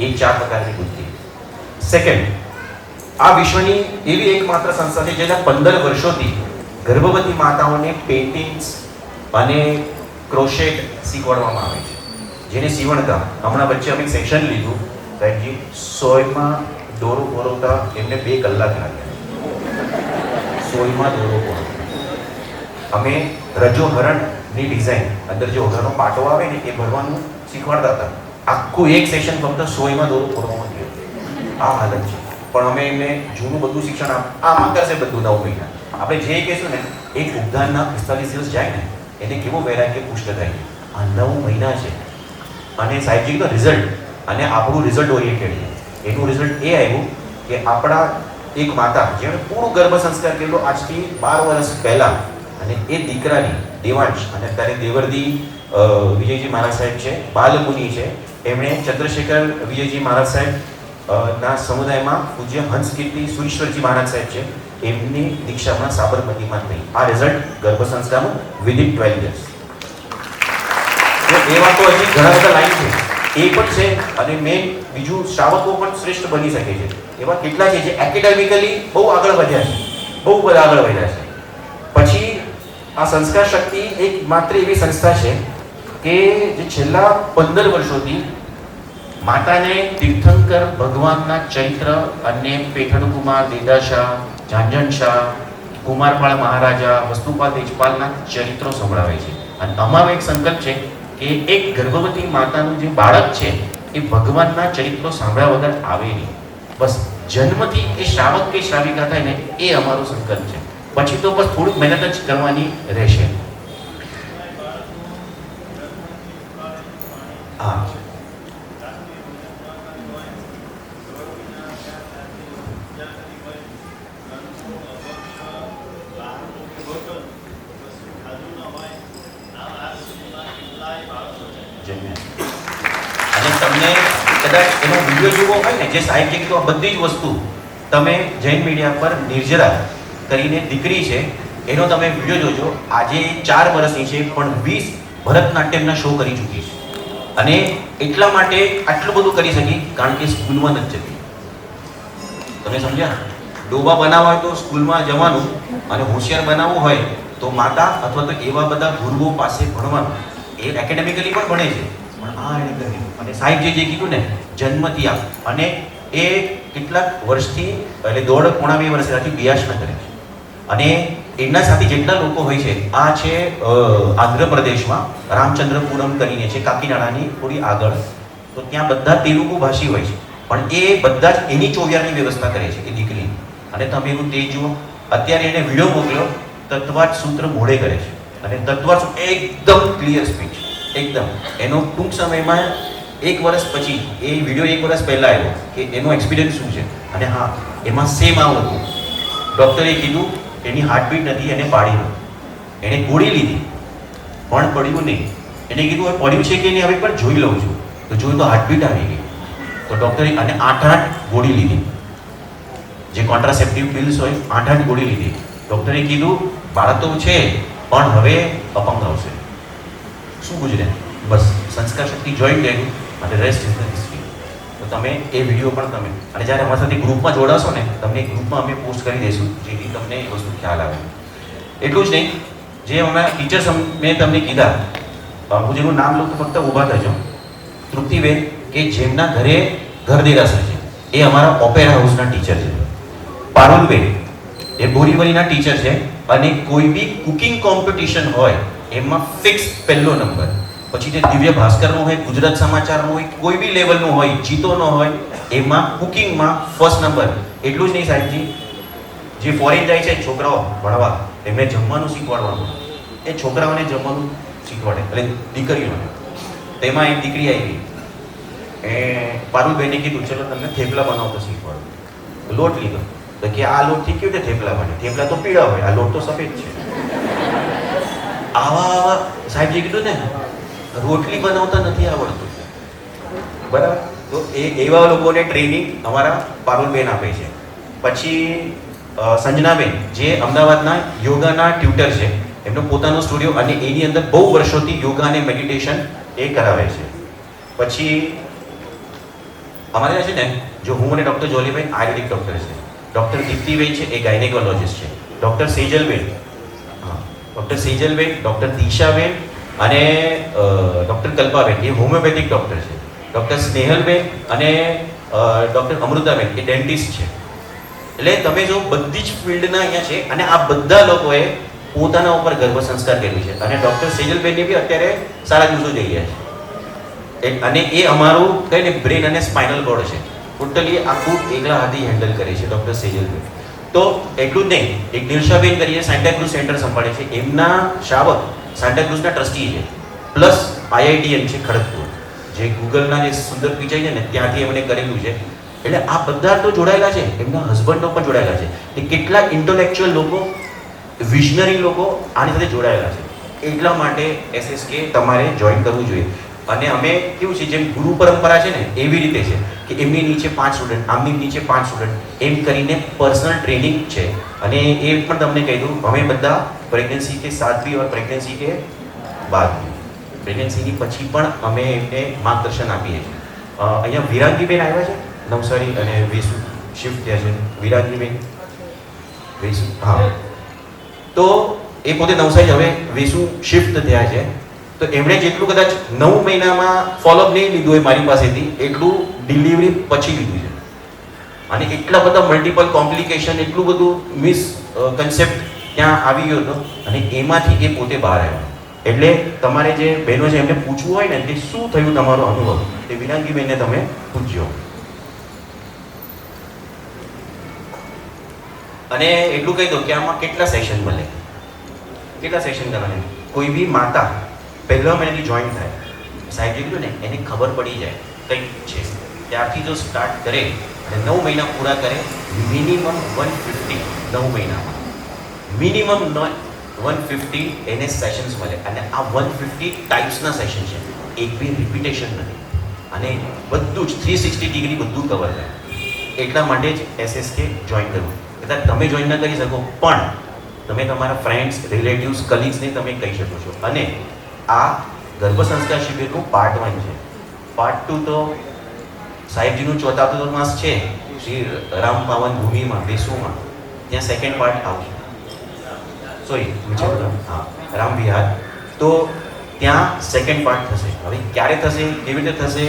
F: એ 4 પ્રકારની બુદ્ધિ. સેકન્ડ, આ વિશ્વની એવી એકમાત્ર સંસ્થા છે જેના 15 વર્ષોથી ગર્ભવતી માતાઓને પેઇન્ટિંગ્સ અને ક્રોશેટ શીખવાડવામાં આવે છે, જેને સીવણકામ. હમણાં વચ્ચે અમે સેક્શન લીધું સાહેબજી, સોયમાં દોરો પરોવતા એમને 2 કલાક લાગ્યા. સોયમાં દોરો પરોવતા અમે રજો હરણની ડિઝાઇન અંદર જે ઓઢાનો પાટો આવે ને એ ભરવાનું શીખવાડતા હતા. આખું એક સેશન ફક્ત સોયમાં દોરો પરોવવામાં ગયું. આ હાલત છે. પણ અમે એમને જૂનું બધું શિક્ષણ આમાં કરશે બધું 9 મહિના. આપણે જે કહીશું ને એક ઉદ્ધારના 45 દિવસ જાય ને એને કેવું વૈરાગ્ય પુષ્ટ થાય. આ 9 મહિના છે. અને સાહેબજીનો રિઝલ્ટ અને આપણું રિઝલ્ટ ઓરિએન્ટેડ છે. એનું રિઝલ્ટ એ આવ્યું કે આપણા એક માતા જેણે પૂરું ગર્ભ સંસ્કાર કરેલો આજથી 12 વર્ષ પહેલાં, અને એ દીકરાની દેવાંશ અને અત્યારે દેવરદી વિજયજી મહારાજ સાહેબ છે, બાલમુનિ છે, એમણે ચંદ્રશેખર વિજયજી મહારાજ સાહેબ ના સમુદાયમાં પૂજ્ય હંસકીર્તિ સુરેશ્વરજી મહારાજ સાહેબ છે, એમની દીક્ષામાં સાબરમતીમાં થઈ. આ રિઝલ્ટ ગર્ભ સંસ્કારનું વિધિન 12 યર્સ. એવા તો હજી ઘણા બધા લાઈન છે એ પણ છે અને મેં બીજું શ્રાવકો પણ શ્રેષ્ઠ બની શકે છે. એવા કેટલા છે જે એકેડેમિકલી બહુ આગળ વધ્યા છે, બહુ બધા આગળ વધ્યા છે. પછી આ સંસ્કાર શક્તિ એક માત્ર એવી સંસ્થા છે કે જે છેલ્લા 15 વર્ષોથી માતાને તીર્થંકર ભગવાનના ચરિત્ર અને પેઠણકુમાર, દેદાશા, ઝાંઝણ કુમારપાળ મહારાજા, વસ્તુપાલ તેજપાલના ચરિત્રો સંભળાવે છે. અને અમારો એક સંકલ્પ છે કે એક ગર્ભવતી માતાનું જે બાળક છે એ ભગવાનના ચરિત્રો સાંભળ્યા વગર આવે નહીં. બસ જન્મથી એ શ્રાવક કે શ્રાવિકા થાય ને એ અમારો સંકલ્પ છે. પછી તો બસ થોડીક મહેનત જ કરવાની રહેશે. હા, અને તમને કદાચ એનો વિડીયો જોવો હોય ને, જે સાહેબ જે કીધું આ બધી જ વસ્તુ તમે જૈન મીડિયા પર નિર્જરા કરીને દીકરી છે એનો તમે વિડીયો જોજો. આજે 4 વર્ષની છે પણ 20 ભરતનાટ્યમના શો કરી ચૂકી છે. અને એટલા માટે આટલું બધું કરી શકી કારણ કે સ્કૂલમાં નથી જતી. તમે સમજ્યા? ડોબા બનાવવા હોય તો સ્કૂલમાં જવાનું, અને હોશિયાર બનાવવું હોય તો માતા અથવા તો એવા બધા ગુરુઓ પાસે ભણવાનું. એ એકેડેમિકલી પણ ભણે છે, પણ આ એને કર્યું. અને સાહેબ જે કીધું ને, જન્મથી આ, અને એ કેટલાક વર્ષથી એટલે 1.5-2 વર્ષથી બિયાસના કરે છે. અને એમના સાથે જેટલા લોકો હોય છે, આ છે આંધ્રપ્રદેશમાં રામચંદ્રપુરમ કરીને છે, કાકીનાડાની થોડી આગળ. તો ત્યાં બધા તેલુગુ ભાષી હોય છે, પણ એ બધા જ એની ચોવિયારની વ્યવસ્થા કરે છે એ દીકરી. અને તમે એવું તે જુઓ, અત્યારે એને વિડીયો મોકલ્યો, તત્વાર્થ સૂત્ર મોડે કરે છે. અને તત્વાર્થ એકદમ ક્લિયર સ્પીચ, એકદમ. એનો ટૂંક સમયમાં 1 વર્ષ પછી, એ વિડીયો 1 વર્ષ પહેલા આવ્યો કે એનો એક્સપિરિયન્સ શું છે. અને હા, એમાં સેમ આવું હતું. ડૉક્ટરે કીધું એની હાર્ટબીટ નથી, એને પાડી નથી. એણે ગોળી લીધી પણ પડ્યું નહીં. એને કીધું હવે પડ્યું છે કે નહીં, હવે પણ જોઈ લઉં છું. તો જોયું તો હાર્ટબીટ આવી ગઈ. તો ડૉક્ટરે અને 8 ગોળી લીધી, જે કોન્ટ્રાસેપ્ટિવ પિલ્સ હોય, 8 ગોળી લીધી. ડૉક્ટરે કીધું બાળક તો છે પણ હવે અપંગ આવશે. શું ગુજરે? બસ સંસ્કાર શક્તિ જોઈન કર્યું અને રેસ્ટ ઇઝ ધ હિસ્ટ્રી. તો તમે એ વિડીયો પણ તમે, અને જ્યારે અમારા સાથે ગ્રુપમાં જોડાશો ને, તમને ગ્રુપમાં અમે પોસ્ટ કરી દઈશું જેથી તમને એ વસ્તુ ખ્યાલ આવે. એટલું જ નહીં, જે અમારા ટીચર્સ મેં તમને કીધા, હું જેનું નામ લઉં તો ફક્ત ઊભા થજો. તૃપ્તિબેન કે જેમના ઘરે ઘર દેરાસર છે, એ અમારા ઓપેરા હાઉસના ટીચર છે. પારુલબેન એ બોરીવલીના ટીચર છે, અને કોઈ બી કુકિંગ કોમ્પિટિશન હોય એમાં ફિક્સ પહેલો નંબર. પછી જે દિવ્ય ભાસ્કરનો હોય, ગુજરાત સમાચારનો હોય, કોઈ બી લેવલનો હોય, જીતોનો હોય, એમાં કુકિંગમાં ફર્સ્ટ નંબર. એટલું જ નહીં સાહેબજી, જે ફોરેન જાય છે છોકરાઓ ભણવા, એમને જમવાનું શીખવાડવાનું, એ છોકરાઓને જમવાનું શીખવાડે, એટલે દીકરીઓને. તેમાં એક દીકરી આવી, એ પારુલબેને કીધું ચલો તમને થેપલા બનાવતા શીખવાડો. લોટ લીધો, તો કે આ લોટથી કેવી રીતે થેપલા બને? થેપલા તો પીળા હોય, આ લોટ તો સફેદ છે. આવા સાહેબજી કીધું ને, રોટલી બનાવતા નથી આવડતું, બરાબર? તો એવા લોકોને ટ્રેનિંગ અમારા પારુલબેન આપે છે. પછી સંજનાબેન જે અમદાવાદના યોગાના ટ્યુટર છે, એમનો પોતાનો સ્ટુડિયો, અને એની અંદર બહુ વર્ષોથી યોગા અને મેડિટેશન એ કરાવે છે. પછી અમારે છે ને, જો હું અને ડૉક્ટર જોલીભાઈ આયુર્વેદિક ડૉક્ટર છે, ડૉક્ટર દીપ્તિબેન છે એ ગાયનેકોલોજીસ્ટ છે, doctor Sejalben, doctor Sejalben, doctor Dishaben અને ડૉક્ટર કલ્પાબેન એ હોમિયોપેથિક ડૉક્ટર છે, ડૉક્ટર સ્નેહલબેન અને ડૉક્ટર અમૃતાબેન એ ડેન્ટિસ્ટ છે. એટલે તમે જો બધી જ ફિલ્ડના અહીંયા છે, અને આ બધા લોકોએ પોતાના ઉપર ગર્ભ સંસ્કાર કર્યું છે. અને ડૉક્ટર સેજલબેનને બી અત્યારે સારા દિવસો જઈ રહ્યા છે. અને એ અમારું કઈ ને બ્રેન અને સ્પાઇનલ કોર્ડ છે, ટોટલી આખું એકલા હાથી હેન્ડલ કરે છે ડૉક્ટર સેજલબેન. તો એટલું જ નહીં, એક દિલશાબેન કરીને સાન્ટાક્રુઝ સેન્ટર સંભાળે છે, એમના શ્રાવક સાન્ટાક્રુઝના ટ્રસ્ટી છે, પ્લસ IITM છે ખડગપુર, જે ગૂગલના જે સુંદર પિચાઈ છે ને ત્યાંથી એમણે કરેલું છે. એટલે આ બધા તો જોડાયેલા છે, એમના હસબન્ડો પણ જોડાયેલા છે. એ કેટલા ઇન્ટેલેક્ચ્યુઅલ લોકો, વિઝનરી લોકો આની સાથે જોડાયેલા છે. એટલા માટે SSK તમારે જોઈન કરવું જોઈએ. અને અમે કેવું છે, જેમ ગુરુ પરંપરા છે ને એવી રીતે છે કે એમની નીચે 5 સ્ટુડન્ટ, આમની નીચે 5 સ્ટુડન્ટ, એમ કરીને પર્સનલ ટ્રેનિંગ છે. અને એ પણ તમને કહી દઉં, અમે બધા પ્રેગ્નન્સી કે साथ भी और प्रेगनेंसी के बाद भी, પ્રેગ્નન્સીની પછી પણ અમે એમને માર્ગદર્શન આપીએ છીએ. અહીંયા વિરાંગીબેન આવ્યા છે નવસારી અને વેસુ શિફ્ટ થયા છે. વિરાંગીબેન વેસુ, હા, તો એ પોતે નવસારી હવે વેસુ શિફ્ટ થયા છે. તો એમણે જેટલું કદાચ 9 મહિનામાં ફોલોઅપ નહીં લીધું હોય મારી પાસેથી, એટલું ડિલિવરી પછી લીધું છે. અને એટલા બધા મલ્ટિપલ કોમ્પ્લિકેશન, એટલું બધું મિસકન્સેપ્ટ ત્યાં આવી ગયો હતો અને એમાંથી એ પોતે બહાર આવ્યા. એટલે તમારે જે બહેનો છે એમને પૂછવું હોય ને કે શું થયું તમારો અનુભવ, તે વિરાંગીબેનને તમે પૂછજો. અને એટલું કહી દો કે આમાં કેટલા સેશન મળે, કેટલા સેશન કરવાના. કોઈ બી માતા પહેલા મહિનાથી જોઈન થાય, સાહેબ જે કીધું ને એની ખબર પડી જાય કંઈક છે, ત્યારથી જો સ્ટાર્ટ કરે અને 9 મહિના પૂરા કરે, મિનિમમ 150 9 મહિનામાં મિનિમમ 150 એને સેશન્સ મળે. અને આ 150 ટાઈપ્સના સેશન છે, એક બી રિપીટેશન નથી. અને બધું જ 360 ડિગ્રી બધું કવર થાય. એટલા માટે જ SSK જોઈન કરવું. કદાચ તમે જોઈન ન કરી શકો પણ તમે તમારા ફ્રેન્ડ્સ, રિલેટિવ્સ, કલીગ્સને તમે કહી શકો છો. અને આ ગર્ભ સંસ્કાર શિબિરનું પાર્ટ 1 છે. પાર્ટ 2 તો સાહેબજીનું 4થા માસ છે શ્રી રામ પાવન ભૂમિમાં વેસુમાં, ત્યાં સેકન્ડ પાર્ટ આવશે. સોરી, હા, રામ વિહાર. તો ત્યાં સેકન્ડ પાર્ટ થશે. હવે ક્યારે થશે, કેવી રીતે થશે,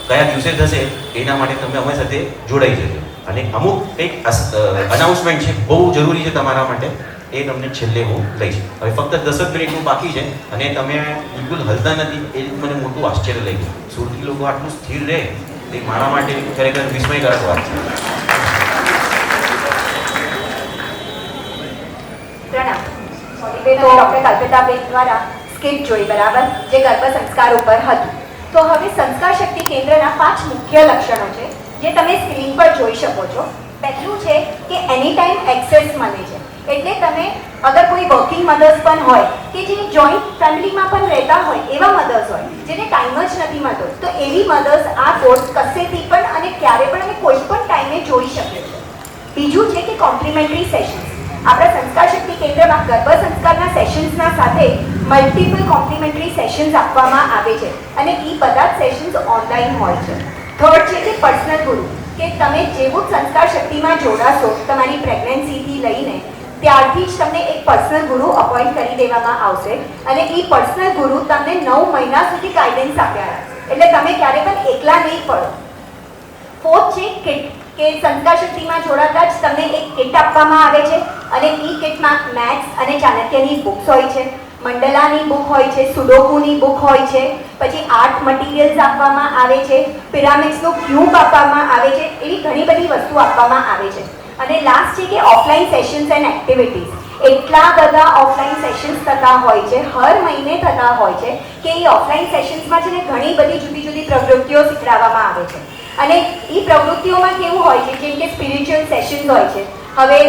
F: કયા દિવસે થશે, એના માટે તમે અમારી સાથે જોડાઈ જજો. અને અમુક એક અનાઉન્સમેન્ટ છે, બહુ જરૂરી છે તમારા માટે, એ તમને છેલ્લે હું લઈશ. હવે ફક્ત 10 જ મિનિટનું બાકી છે અને તમે બિલકુલ હલતા નથી, એ મને મોટું આશ્ચર્ય લઈ ગયું. સુરતી લોકો આટલું સ્થિર રહે તે મારા માટે ખરેખર વિસ્મયકારક વાત છે.
H: પ્રણામ. તો ડૉક્ટર કલ્પિતાબેન દ્વારા સ્કિટ જોઈ, બરાબર, જે ગર્ભ સંસ્કાર ઉપર હતું. તો હવે સંસ્કાર શક્તિ કેન્દ્રના 5 મુખ્ય લક્ષણો છે જે તમે સ્ક્રીન પર જોઈ શકો છો. પહેલું છે કે એની ટાઈમ એક્સેસ મળે છે. એટલે તમે અગર કોઈ વર્કિંગ મધર્સ પણ હોય કે જે જોઈન્ટ ફેમિલીમાં પણ રહેતા હોય એવા મધર્સ હોય જેને ટાઈમ જ નથી મળતો, તો એવી મધર્સ આ કોર્સ કશેથી પણ અને ક્યારે પણ અને કોઈ પણ ટાઈમે જોઈ શકે છે. બીજું છે કે કોમ્પ્લિમેન્ટરી સેશન્સ. આપણા સંસ્કાર શક્તિ કેન્દ્રમાં ગર્ભ સંસ્કારના સેશન્સના સાથે મલ્ટિપલ કોમ્પ્લિમેન્ટરી સેશન્સ આપવામાં આવે છે અને એ બધા જ સેશન્સ ઓનલાઈન હોય છે. થર્ડ છે કે પર્સનલ ગુરુ, કે તમે જેવું જ સંસ્કાર શક્તિમાં જોડાશો તમારી પ્રેગ્નન્સીથી લઈને ત્યારથી જ તમને એક પર્સનલ ગુરુ અપોઇન્ટ કરી દેવામાં આવશે અને એ પર્સનલ ગુરુ તમને 9 મહિના સુધી ગાઈડન્સ આપ્યા રાખશે. એટલે તમે ક્યારે પણ એકલા નહીં પડો. ફોર્થ છે કિટ, કે સંસ્કાર શક્તિમાં જોડાતા જ તમને એક કિટ આપવામાં આવે છે અને એ કિટમાં મેથ્સ અને ચાણક્યની બુક્સ હોય છે, મંડલાની બુક હોય છે, સુડોકુની બુક હોય છે, પછી આર્ટ મટીરિયલ્સ આપવામાં આવે છે, પિરામિડ્સનું ક્યુબ આપવામાં આવે છે, એવી ઘણી બધી વસ્તુ આપવામાં આવે છે. અને લાસ્ટ છે કે ઓફલાઈન સેશન્સ એન્ડ એક્ટિવિટીઝ. એટલા બધા ઓફલાઈન સેશન્સ થતા હોય છે, હર મહિને થતા હોય છે કે એ ઓફલાઈન સેશન્સમાં છે ને ઘણી બધી જુદી જુદી પ્રવૃત્તિઓ શીખવાડવામાં આવે છે. અને એ પ્રવૃત્તિઓમાં કેવું હોય છે, જેમ કે સ્પિરિચ્યુઅલ સેશન્સ હોય છે. હવે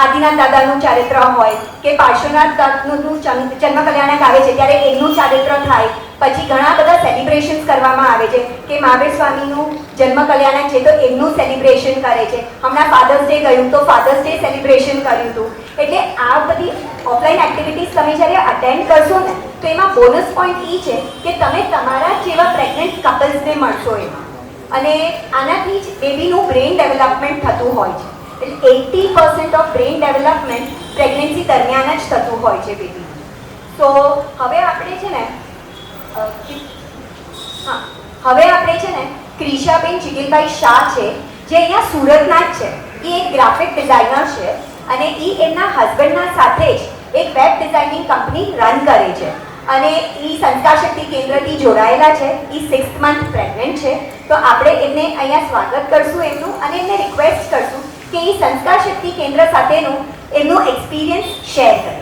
H: આદિનાથ દાદાનું ચારિત્ર હોય કે પાર્શ્વનાથ દાદાનું જન્મ કલ્યાણક આવે છે ત્યારે એમનું ચારિત્ર થાય. પછી ઘણા બધા સેલિબ્રેશન્સ કરવામાં આવે છે કે મહાવીર સ્વામીનું જન્મ કલ્યાણક છે તો એમનું સેલિબ્રેશન કરે છે. હમણાં ફાધર્સ ડે ગયું તો ફાધર્સ ડે સેલિબ્રેશન કર્યું હતું. એટલે આ બધી ઓફલાઈન એક્ટિવિટીઝ તમે જ્યારે અટેન્ડ કરશો ને તો એમાં બોનસ પોઈન્ટ એ છે કે તમે તમારા જેવા પ્રેગ્નન્ટ કપલ્સને મળશો એમાં. અને આનાથી જ બેબીનું બ્રેઇન ડેવલપમેન્ટ થતું હોય છે. એટલે 80% ઓફ બ્રેઇન ડેવલપમેન્ટ પ્રેગ્નન્સી દરમિયાન જ થતું હોય છે બેબીનું. તો હવે આપણે છે ને ક્રિશાબેન જિગીલભાઈ શાહ છે જે અહીંયા સુરતના જ છે. એ એક ગ્રાફિક ડિઝાઇનર છે અને એ એમના હસબન્ડના સાથે જ એક વેબ ડિઝાઇનિંગ કંપની રન કરે છે અને એ સંસ્કાર શક્તિ કેન્દ્રથી જોડાયેલા છે. એ 6th મંથ પ્રેગ્નન્ટ છે. તો આપણે એમને અહીંયા સ્વાગત કરશું એમનું અને એમને રિક્વેસ્ટ કરશું કે એ સંસ્કાર શક્તિ કેન્દ્ર સાથેનું એમનું એક્સપિરિયન્સ શેર કરે.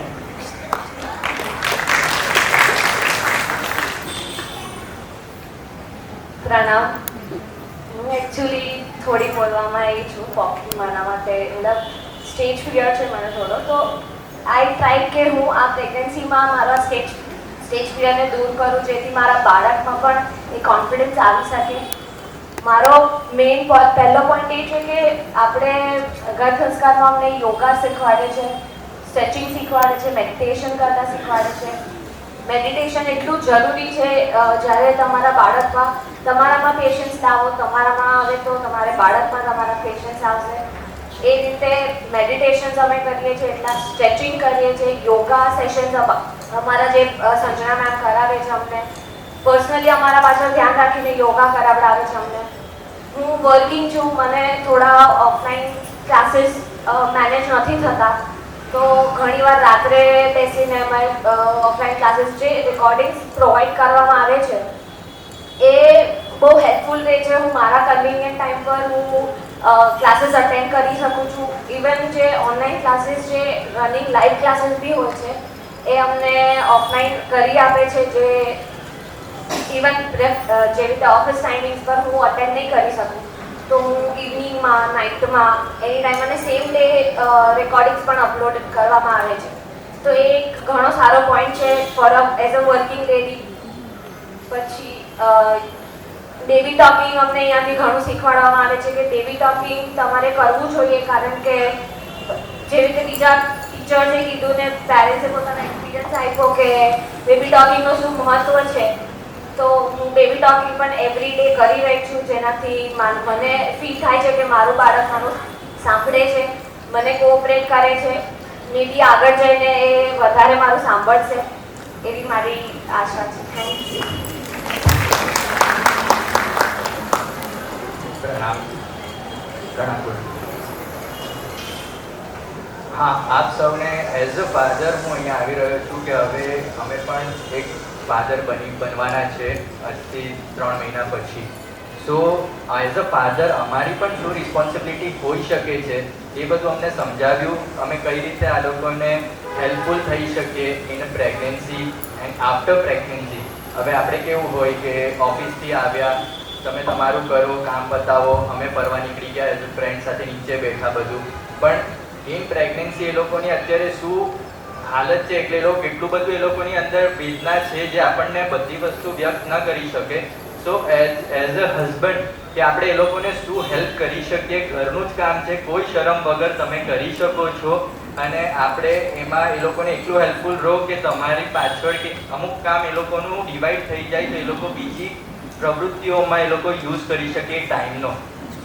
I: પ્રણામ. હું એકચ્યુઅલી થોડી બોલવામાં આવી છું પોકી માના માટે, મતલબ સ્ટેજ ફિયર છે મને થોડો. તો આઈ ટ્રાય કે હું આ પ્રેગ્નન્સીમાં મારા સ્ટેજ ફિયરને દૂર કરું જેથી મારા બાળકમાં પણ એ કોન્ફિડન્સ આવી શકે. મારો મેઇન પહેલો પોઈન્ટ એ છે કે આપણે ગર્ભ સંસ્કારમાં અમને યોગા શીખવાડે છે, સ્ટ્રેચિંગ શીખવાડે છે, મેડિટેશન કરતા શીખવાડે છે. મેડિટેશન એટલું જરૂરી છે. જ્યારે તમારા તમારામાં પેશન્સ લાવો, તમારામાં આવે તો તમારે બાળકમાં તમારા પેશન્સ આવશે. એ રીતે મેડિટેશન્સ અમે કરીએ છીએ, એટલા સ્ટ્રેચિંગ કરીએ છીએ, યોગા સેશન્સ અમારા જે સંજના મેમ કરાવે છે અમને પર્સનલી, અમારા પાછળ ધ્યાન રાખીને યોગા કરાવડાવે છે અમને. હું વર્કિંગ છું, મને થોડા ઓફલાઈન ક્લાસીસ મેનેજ નથી થતા, તો ઘણીવાર રાત્રે બેસીને અમારે ઓફલાઈન ક્લાસીસ જે રેકોર્ડિંગ્સ પ્રોવાઈડ કરવામાં આવે છે એ બહુ હેલ્પફુલ રહે છે. હું મારા કન્વિનિયન્ટ ટાઈમ પર હું ક્લાસીસ અટેન્ડ કરી શકું છું. ઇવન જે ઓનલાઈન ક્લાસીસ જે રનિંગ લાઈવ ક્લાસીસ બી હોય છે એ અમને ઓફલાઈન કરી આપે છે, જે ઇવન જે રીતે ઓફિસ ટાઈમિંગ્સ પર હું અટેન્ડ નહીં કરી શકું તો હું ઇવનિંગમાં, નાઇટમાં, એની ટાઈમ અને સેમ ડે રેકોર્ડિંગ્સ પણ અપલોડ કરવામાં આવે છે. તો એ એક ઘણો સારો પોઈન્ટ છે for as a working lady. પછી બેબી ટોકિંગ અમને અહીંયાથી ઘણું શીખવાડવામાં આવે છે કે બેબી ટોકિંગ તમારે કરવું જોઈએ, કારણ કે જે રીતે બીજા ટીચર્સે કીધું ને પેરેન્ટ્સે પોતાના એક્સપિરિયન્સ આપ્યો કે બેબી ટોકિંગનું શું મહત્વ છે, તો હું બેબી ટોકિંગ પણ એવરી ડે કરી રહી છું, જેનાથી મને ફીલ થાય છે કે મારું બાળક મારું સાંભળે છે, મને કોઓપરેટ કરે છે, મે બી આગળ જઈને એ વધારે મારું સાંભળશે એવી મારી આશા છે. Thank you.
J: હા, આપ સૌને એઝ અ ફાધર હું અહીંયા આવી રહ્યો છું કે હવે અમે પણ એક ફાધર બનવાના છે આજથી 3 મહિના પછી. સો એઝ અ ફાધર અમારી પણ શું રિસ્પોન્સિબિલિટી હોઈ શકે છે એ બધું અમને સમજાવ્યું. અમે કઈ રીતે આ લોકોને હેલ્પફુલ થઈ શકીએ in pregnancy and after pregnancy. હવે આપણે કેવું હોય કે ઓફિસથી આવ્યા, તમે તમારું કરો, કામ બતાવો, અમે ફરવા નીકળી ગયા એઝ અ ફ્રેન્ડ સાથે નીચે બેઠા બધું. પણ ઇન પ્રેગ્નન્સી એ લોકોની અત્યારે શું હાલત છે, એટલે એ લોકો કેટલું બધું એ લોકોની અંદર વેદના છે જે આપણને બધી વસ્તુ વ્યક્ત ન કરી શકે. સો એઝ અ હસબન્ડ કે આપણે એ લોકોને શું હેલ્પ કરી શકીએ, ઘરનું જ કામ છે, કોઈ શરમ વગર તમે કરી શકો છો. અને આપણે એમાં એ લોકોને એટલું હેલ્પફુલ રહો કે તમારી પાછળ કે અમુક કામ એ લોકોનું ડિવાઈડ થઈ જાય તો એ લોકો બીજી પ્રવૃત્તિઓમાં એ લોકો યુઝ કરી શકે ટાઈમનો.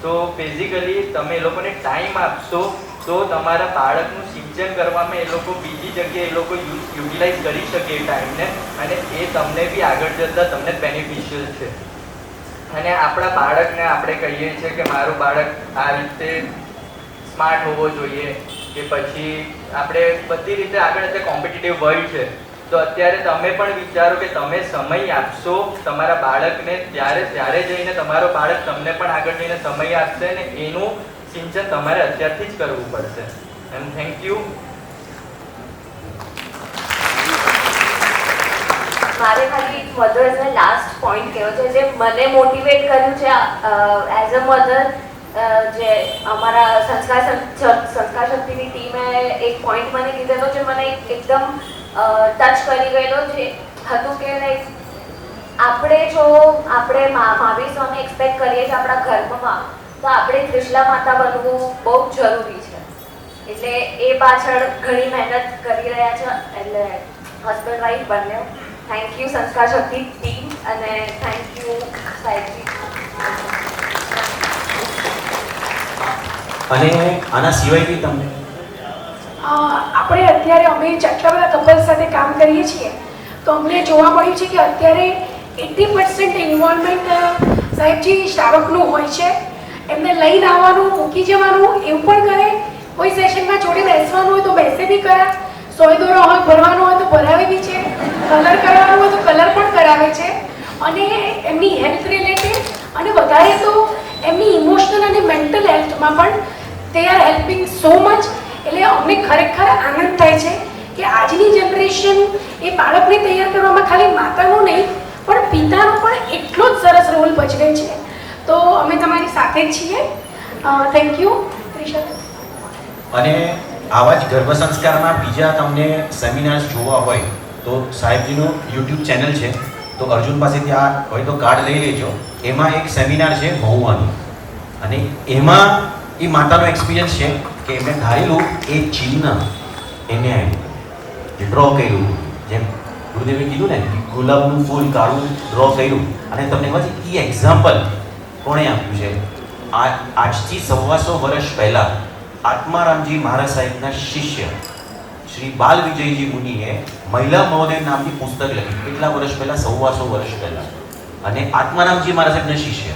J: તો બેઝિકલી તમે એ લોકોને ટાઈમ આપશો તો તમારા બાળકનું સિંચન કરવામાં એ લોકો બીજી જગ્યાએ એ લોકો યુટિલાઇઝ કરી શકે એ ટાઈમને, અને એ તમને બી આગળ જતાં તમને બેનિફિશિયલ છે. અને આપણા બાળકને આપણે કહીએ છીએ કે મારું બાળક આ રીતે સ્માર્ટ હોવો જોઈએ, કે પછી આપણે બધી રીતે આગળ જે કોમ્પિટિટિવ વર્લ્ડ છે, તો અત્યારે તમે પણ વિચારો કે તમે સમય આપશો તમારા બાળકને, ત્યારે જઈને તમારો બાળક તમને પણ આગળ જઈને સમય આપશે, ને એનું સિંચન તમારે અત્યારથી જ કરવું પડશે. And thank you.
I: મારે ખાલી મધર્સને લાસ્ટ પોઈન્ટ કહેવો છે જે મને મોટિવેટ કર્યું છે એઝ અ મધર. જે અમારા સંસ્કાર શક્તિની ટીમે એક પોઈન્ટ મને કીધેલો જે મને એકદમ ટચ કરી ગયેલો, જે હતું કે લાઈક આપણે મહાવીર સ્વામી એક્સપેક્ટ કરીએ છીએ આપણા ગર્ભમાં, તો આપણે ત્રિશલા માતા બનવું બહુ જરૂરી છે. એટલે એ પાછળ ઘણી મહેનત કરી રહ્યા છે, એટલે હસબન્ડ વાઈફ બંને. થેન્ક યુ સંસ્કાર શક્તિ ટીમ, અને થેન્ક યુ સાહેબજી.
F: અને આના સિવાય બી તમને
B: આપણે અત્યારે અમે જેટલા બધા કપલ સાથે કામ કરીએ છીએ તો અમને જોવા મળ્યું છે કે અત્યારે 80% ઇન્વોલ્વમેન્ટ સાહેબજી શ્રાવકનું હોય છે. એમને લઈને આવવાનું, મૂકી જવાનું એવું પણ કરે, કોઈ સેશનમાં જોડે બેસવાનું હોય તો બેસે બી કરા, સોય દોરો હોય ભરવાનો હોય તો ભરાવે બી છે, કલર કરવાનો હોય તો કલર પણ કરાવે છે. અને એમની હેલ્થ રિલેટેડ અને વધારે તો એમની ઇમોશનલ અને મેન્ટલ હેલ્થમાં પણ they are helping so much. એટલે અમને ખરેખર આનંદ થાય છે કે આજની જનરેશન એ બાળકને તૈયાર કરવામાં ખાલી માતાનો નહીં પણ પિતાનો પણ એટલો જ સરસ રોલ ભજવે છે. તો અમે તમારી સાથે જ છીએ. Thank you Trisha.
F: અને આવા જ ગર્ભ સંસ્કારમાં બીજા તમને સેમિનાર્સ જોવા હોય તો સાહેબજીનું યુટ્યુબ ચેનલ છે, તો અર્જુન પાસેથી આ હોય તો કાર્ડ લઈ લેજો. એમાં એક સેમિનાર છે મહુવાનું, અને એમાં એ માતાનો એક્સપિરિયન્સ છે કે એમને ધારેલું એ ચિહ્ન એને ડ્રો કર્યું, જેમ ગુરુદેવે કીધું ને કે ગુલાબનું ફૂલ કાળું ડ્રો કર્યું અને તમને ખબર છે એ એક્ઝામ્પલ કોણે આપ્યું છે? આજથી 125 વર્ષ પહેલા આત્મારામજી મહારાજ સાહેબના શિષ્ય શ્રી બાલ વિજયજી મુનિએ મહિલા મહોદય નામની પુસ્તક લખી. કેટલા વર્ષ પહેલા? 125 વર્ષ પહેલા. અને આત્મારામજી મહારાજ સાહેબના શિષ્ય,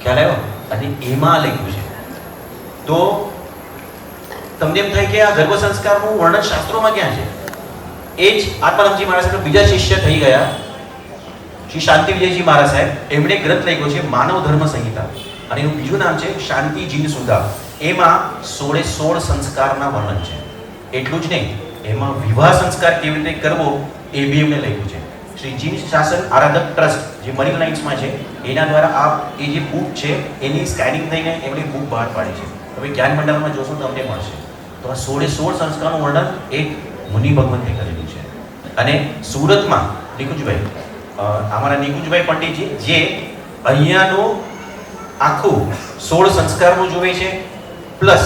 F: ખ્યાલ આવ્યો? અને એમાં લખ્યું છે. તો તમને એમ થાય કે આ ગર્ભ સંસ્કારનું વર્ણન શાસ્ત્રોમાં ક્યાં છે? એ જ આત્મારામજી મહારાજ સાહેબ બીજા શિષ્ય થઈ ગયા શ્રી શાંતિ વિજયજી મહારાજ સાહેબ. એમણે ગ્રંથ લખ્યો છે માનવ ધર્મ સંહિતા અને એનું બીજું નામ છે શાંતિ જીન સુધા. એમાં 16 સંસ્કારના વર્ણન છે. એટલું જ નહીં, એમાં વિવાહ સંસ્કાર કેવી રીતે કરવો એ બી એમને લખ્યું છે. શ્રી જીન શાસન આરાધક ટ્રસ્ટ જે મરીન લાઇન્સમાં છે એના દ્વારા આ એ જે બુક છે એની સ્કેનિંગ થઈને એમણે બુક બહાર પાડી છે. હવે જ્ઞાન મંડળમાં જોશો તમને મળશે. તો આ 16 સંસ્કારનું વર્ણન એક મુનિ ભગવંતે કરેલું છે. અને સુરતમાં નિકુંજભાઈ, અમારા નિકુંજભાઈ પંડિતજી જે અહીંયાનું આખું 16 સંસ્કારનું જોવે છે, પ્લસ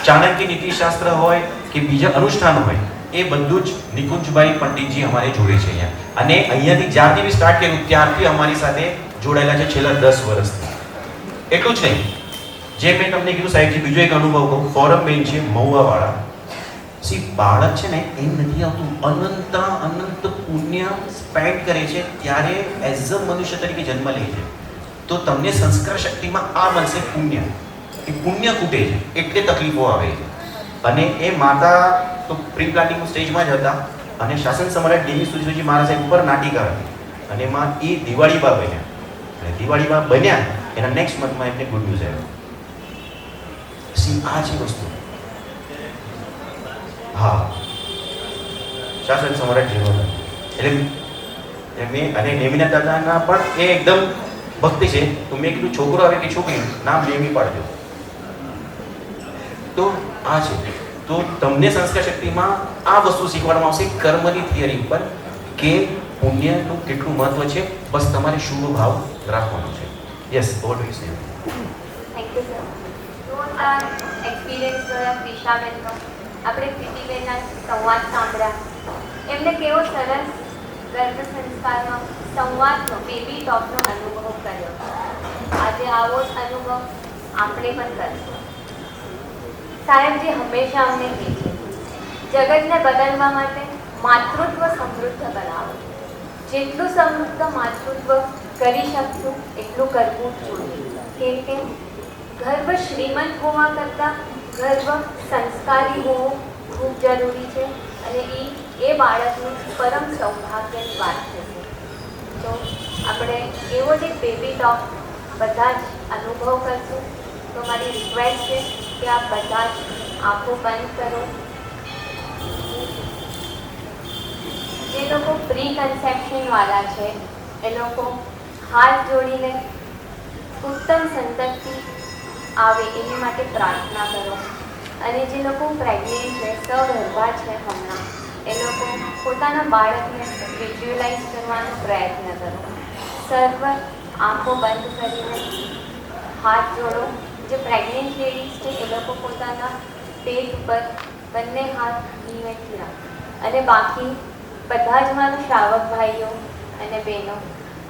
F: ચાણક્ય નીતિશાસ્ત્ર હોય કે બીજા અનુષ્ઠાનો હોય એ બધું જ નિકુંજભાઈ પંડિતજી અમારે જોવે છે અહીંયા. અને અહીંયાથી જ્યારથી બી સ્ટાર્ટ કર્યું ત્યારથી અમારી સાથે જોડાયેલા છે છેલ્લા 10 વર્ષથી. એટલું જ નહીં, જે મેં તમને કીધું સાહેબજી, બીજો એક અનુભવ કહું. ફોરમ બેન છે મહુવાવાળા. સી બાળક છે ને એમ નથી આવતું, અનંત પુણ્ય સ્પેન્ડ કરે છે ત્યારે એઝ અ મનુષ્ય તરીકે જન્મ લે છે. તો તમને સંસ્કાર શક્તિમાં આ મળશે પુણ્ય. એ પુણ્ય ખૂટે છે એટલે તકલીફો આવે છે. અને એ માતા તો પ્રી પ્લાન્ટિંગ સ્ટેજમાં જ હતા અને શાસન સમ્રાટ દેવી સુરજી મહારાજ સાહેબ ઉપર નાટિકા હતી અને એમાં એ દિવાળીબા બન્યા. અને દિવાળીબા બન્યા એના નેક્સ્ટ મંથમાં એમને ગુડ ન્યૂઝ આવ્યો. સી આ છે વસ્તુ. હા, શાસન સમ્રાટ જેવો હતો. એટલે મેં અને નેમિના દાદાના પણ એ એકદમ ભક્તિ છે. તો મેં કીધું છોકરો આવે કે છોકરી નામ નેમી પાડજો. તો આ છે. તો તમને સંસ્કાર શક્તિમાં આ વસ્તુ શીખવાડવામાં આવશે કર્મની થિયરી ઉપર કે પુણ્યનું કેટલું મહત્વ છે. બસ તમારે શુભ ભાવ રાખવાનો છે. Yes, over to you save.
E: Thank you sir. તો આ એક્સપિરિયન્સ દ્વારા દિશાબેનનો આપણે પ્રીતિબેનના સંવાદ સાંભળ્યા. એમને કેવો સરસ ગર્ભ સંસ્કારનો સંવાદનો બેબી ટોકનો અનુભવ કર્યો. આજે આવો જ અનુભવ આપણે પણ કરીશું. સાહેબજી હંમેશા અમને કહે છે જગતને બદલવા માટે માતૃત્વ સમૃદ્ધ બનાવો. જેટલું સમૃદ્ધ માતૃત્વ કરી શકશું એટલું કરવું જ જોઈએ. કેમ કે ગર્ભ શ્રીમંત હોવા કરતાં ગર્ભ સંસ્કારી હોવું ખૂબ જરૂરી છે અને એ બાળકનું પરમ સૌભાગ્યની વાત થશે. તો આપણે એવો જ એક બેબી ટોક બધા જ અનુભવ કરશું. તો મારી રિક્વેસ્ટ છે કે આપ બધા જ આંખો બંધ કરો. જે લોકો પ્રી કન્સેપ્શનવાળા છે એ લોકો હાથ જોડીને ઉત્તમ સંતતિ આવે એની માટે પ્રાર્થના કરો. અને જે લોકો પ્રેગ્નેન્ટ છે, સગર્ભા છે હમણાં, એ લોકો પોતાના બાળકને વિઝ્યુઅલાઇઝ કરવાનો પ્રયત્ન કરો. સર્વ આંખો બંધ કરીને હાથ જોડો. જે પ્રેગ્નેન્ટ લેડીઝ છે એ લોકો પોતાના પેટ ઉપર બંને હાથ નીચે રાખો. અને બાકી બધા જ મારા શ્રાવક ભાઈઓ અને બહેનો,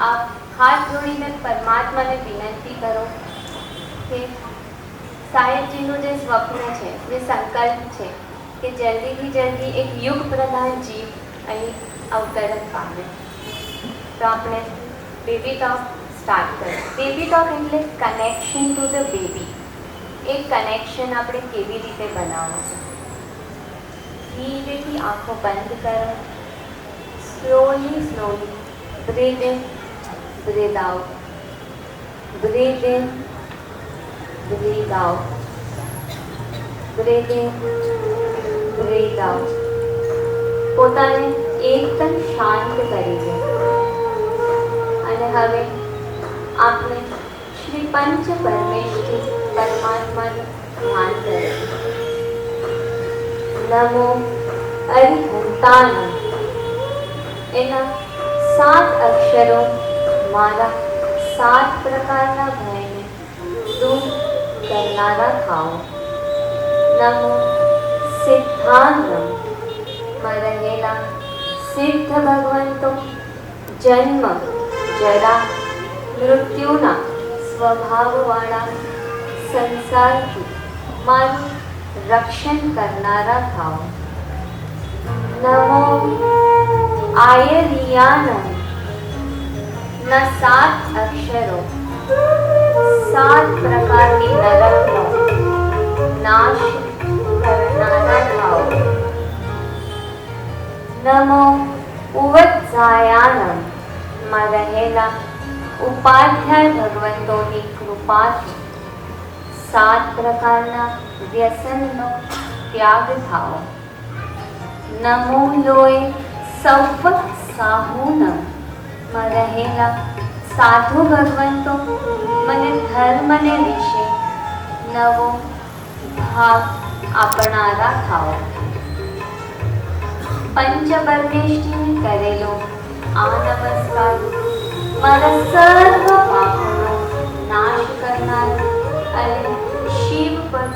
E: આપ હાથ જોડીને પરમાત્માને વિનંતી કરો કે સાહેબજીનું જે સ્વપ્ન છે, જે સંકલ્પ છે કે જલ્દીથી જલ્દી એક યુગ પ્રધાન જીવ અહીં અવતરણ પામે. તો આપણે બેબી ટોક સ્ટાર્ટ કરીએ. બેબી ટોક એટલે કનેક્શન ટુ ધ બેબી. એક કનેક્શન આપણે કેવી રીતે બનાવવું? ધીરેથી આંખો બંધ કરો. Slowly breathe in, breathe out, breathe in, breathe out, breathe in, breathe out. પોતાને એકદમ શાંત કરી દે. અને હવે આપણે શ્રી પંચ પરમેશ્વરી પરમાત્માનું ધ્યાન કરીએ. નમો અરિહંતાનમ. એના 7 અક્ષરો મારા 7 પ્રકારના ભયને દૂર કરનારા થાઓ. નમો સિદ્ધાંતમ. માં રહેલા સિદ્ધ ભગવંતો જન્મ જરા મૃત્યુના સ્વભાવવાળા સંસારથી મારું રક્ષણ કરનારા થાઓ. નમો આયરિયાનમ ના 7 અક્ષરો 7 પ્રકારની નરકનો નાશ કરનારા થાઓ. નમો ઉવત્સાયાનમ માં રહેલા ઉપાધ્યાય ભગવંતોની કૃપાથી 7 પ્રકારના વ્યસનનો ત્યાગ થાઓ. નમો લોય સૌપ સાહુનમ માં રહેલા સાધુ ભગવંતો મને ધર્મને વિશે નવો ભાવ આપનારા થાઓ. પંચપરમેષ્ઠીને કરેલો આ નમસ્કાર મારા સર્વ પાપોનો નાશ કરનાર અને શિવ પદ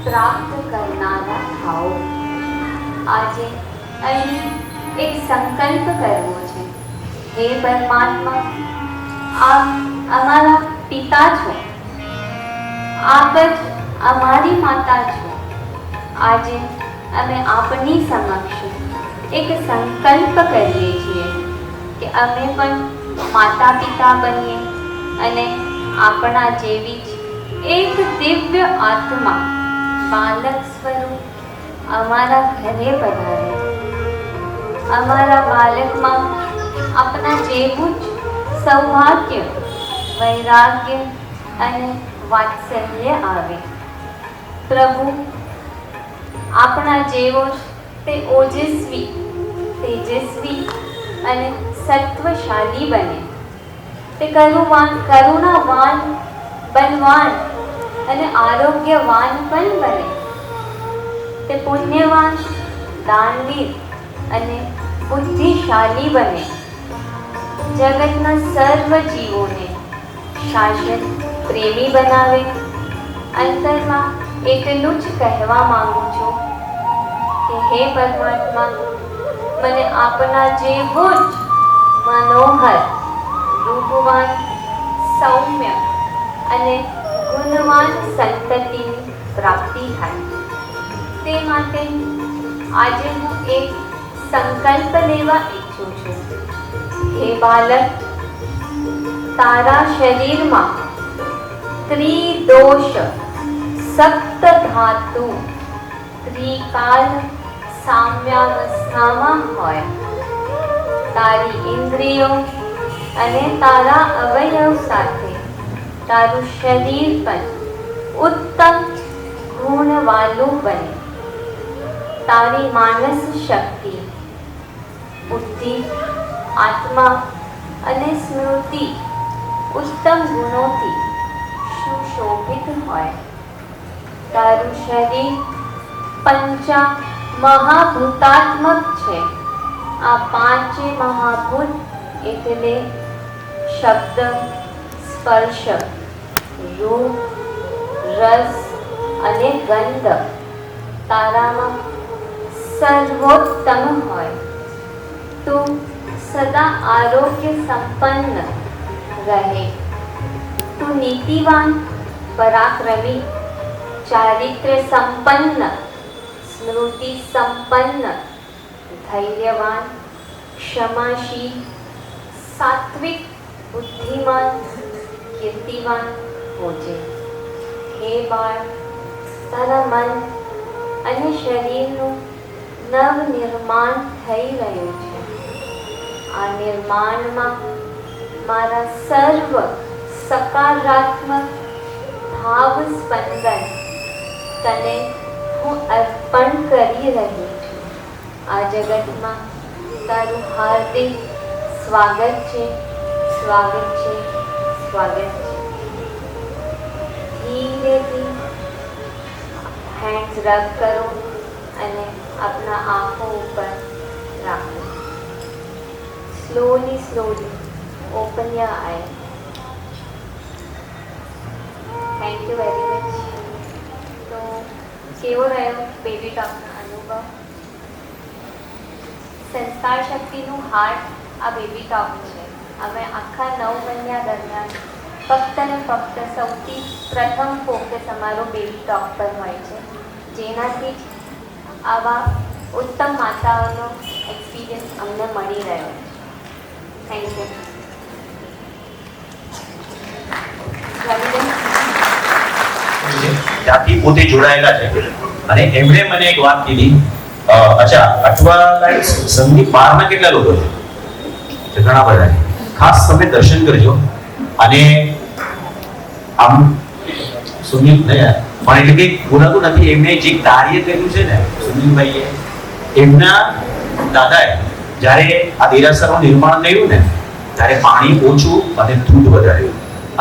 E: પ્રાપ્ત કરનારા થાઓ. આજે અહીં એક સંકલ્પ કરવો છે. હે પરમાત્મા, આપ અમારા પિતા છો, આપ જ અમારી માતા છો. આજે અમે આપની સમક્ષ એક સંકલ્પ કરીએ છીએ કે અમે પણ માતા પિતા બનીએ અને આપણા જેવી જ એક દિવ્ય આત્મા બાલક સ્વરૂપ અમારા ઘરે પધારે. અમારા બાલકમાં આપણા જેવું જ સૌભાગ્ય, વૈરાગ્ય અને વાત્સલ્ય આવે. પ્રભુ, આપણા જેવો જ તે ઓજસ્વી, તેજસ્વી અને સત્વશાલી બને. તે કરુણાવાન, બલવાન અને આરોગ્યવાન પણ બને. તે પુણ્યવાન, દાનવીર અને બુદ્ધિશાળી બને. જગતના સર્વ જીવોને શાસન પ્રેમી બનાવે. અંતરમાં એટલું જ કહેવા માંગુ છું કે હે પરમાત્મા, મને આપના જેવો જ મનોહર, રૂપવાન, સૌમ્ય અને ગુણવાન સંતતિની પ્રાપ્તિ થાય. તે માટે આજે હું એક સંકલ્પ લેવા ઈચ્છું છું. હે બાલક, તારા શરીરમાં ત્રિદોષ, સપ્ત ધાતુ, ત્રિકાલ સામ્યાવસ્થામાં હોય. તારી ઇન્દ્રિયો અને તારા અવયવ સાથે તારું શરીર પણ ઉત્તમ ગુણવાળું બને. તારી માનસ શક્તિ, બુદ્ધિ, આત્મા અને સ્મૃતિ ઉત્તમ ગુણોથી સુશોભિત હોય. તારું શરીર પંચા મહાભૂતાત્મક છે. આ 5 મહાભૂત એટલે શબ્દ, સ્પર્શ, રૂપ, રસ અને ગંધ તારામાં સર્વોત્તમ હોય. તું સદા આરોગ્ય સંપન્ન રહે. તું નીતિવાન, પરાક્રમી, ચારિત્ર્ય સંપન્ન, સ્મૃતિ સંપન્ન, ધૈર્યવાન, ક્ષમાશીલ, સાત્વિક, બુદ્ધિમાન, કીર્તિવાન હોજે. હે બાળ, તારા મન અને શરીરનું નવનિર્માણ થઈ રહ્યું છે. આ નિર્માણમાં મારા સર્વ સકારાત્મક ભાવ સ્પંદન તને હું અર્પણ કરી રહી છું. આ જગતમાં તારું હાર્દિક સ્વાગત છે, સ્વાગત છે, સ્વાગત છે. ધીરેથી હેન્ડ્સ રબ કરો અને આપના આંખો ઉપર રાખો. Slowly open your I. Thank you very much. તો કેવો રહ્યો બેબી ટોકનો અનુભવ? સંસ્કાર શક્તિનું હાર્ટ આ બેબી ટોક છે. અમે આખા 9 મહિના દરમિયાન ફક્ત ને ફક્ત સૌથી પ્રથમ ફોકસ અમારો બેબી ટોક પર હોય છે, જેનાથી જ આવા ઉત્તમ માતાઓનો એક્સપિરિયન્સ અમને મળી રહ્યો છે. Thank you.
F: ત્યાંથી પોતે જોડાયેલા છે અને એમણે મને એક વાત કીધી, અચ્છા અઠવા સંઘની બહારના કેટલા લોકો છે? ઘણા બધા છે. ખાસ તમે દર્શન કરજો અને આમ સુનિલ પણ એટલે કે બોલાતું નથી, એમને જે કાર્ય કર્યું છે ને સુનિલભાઈએ, એમના દાદાએ જ્યારે આ દેરાસરનું નિર્માણ કર્યું ને ત્યારે પાણી ઓછું અને દૂધ વધાર્યું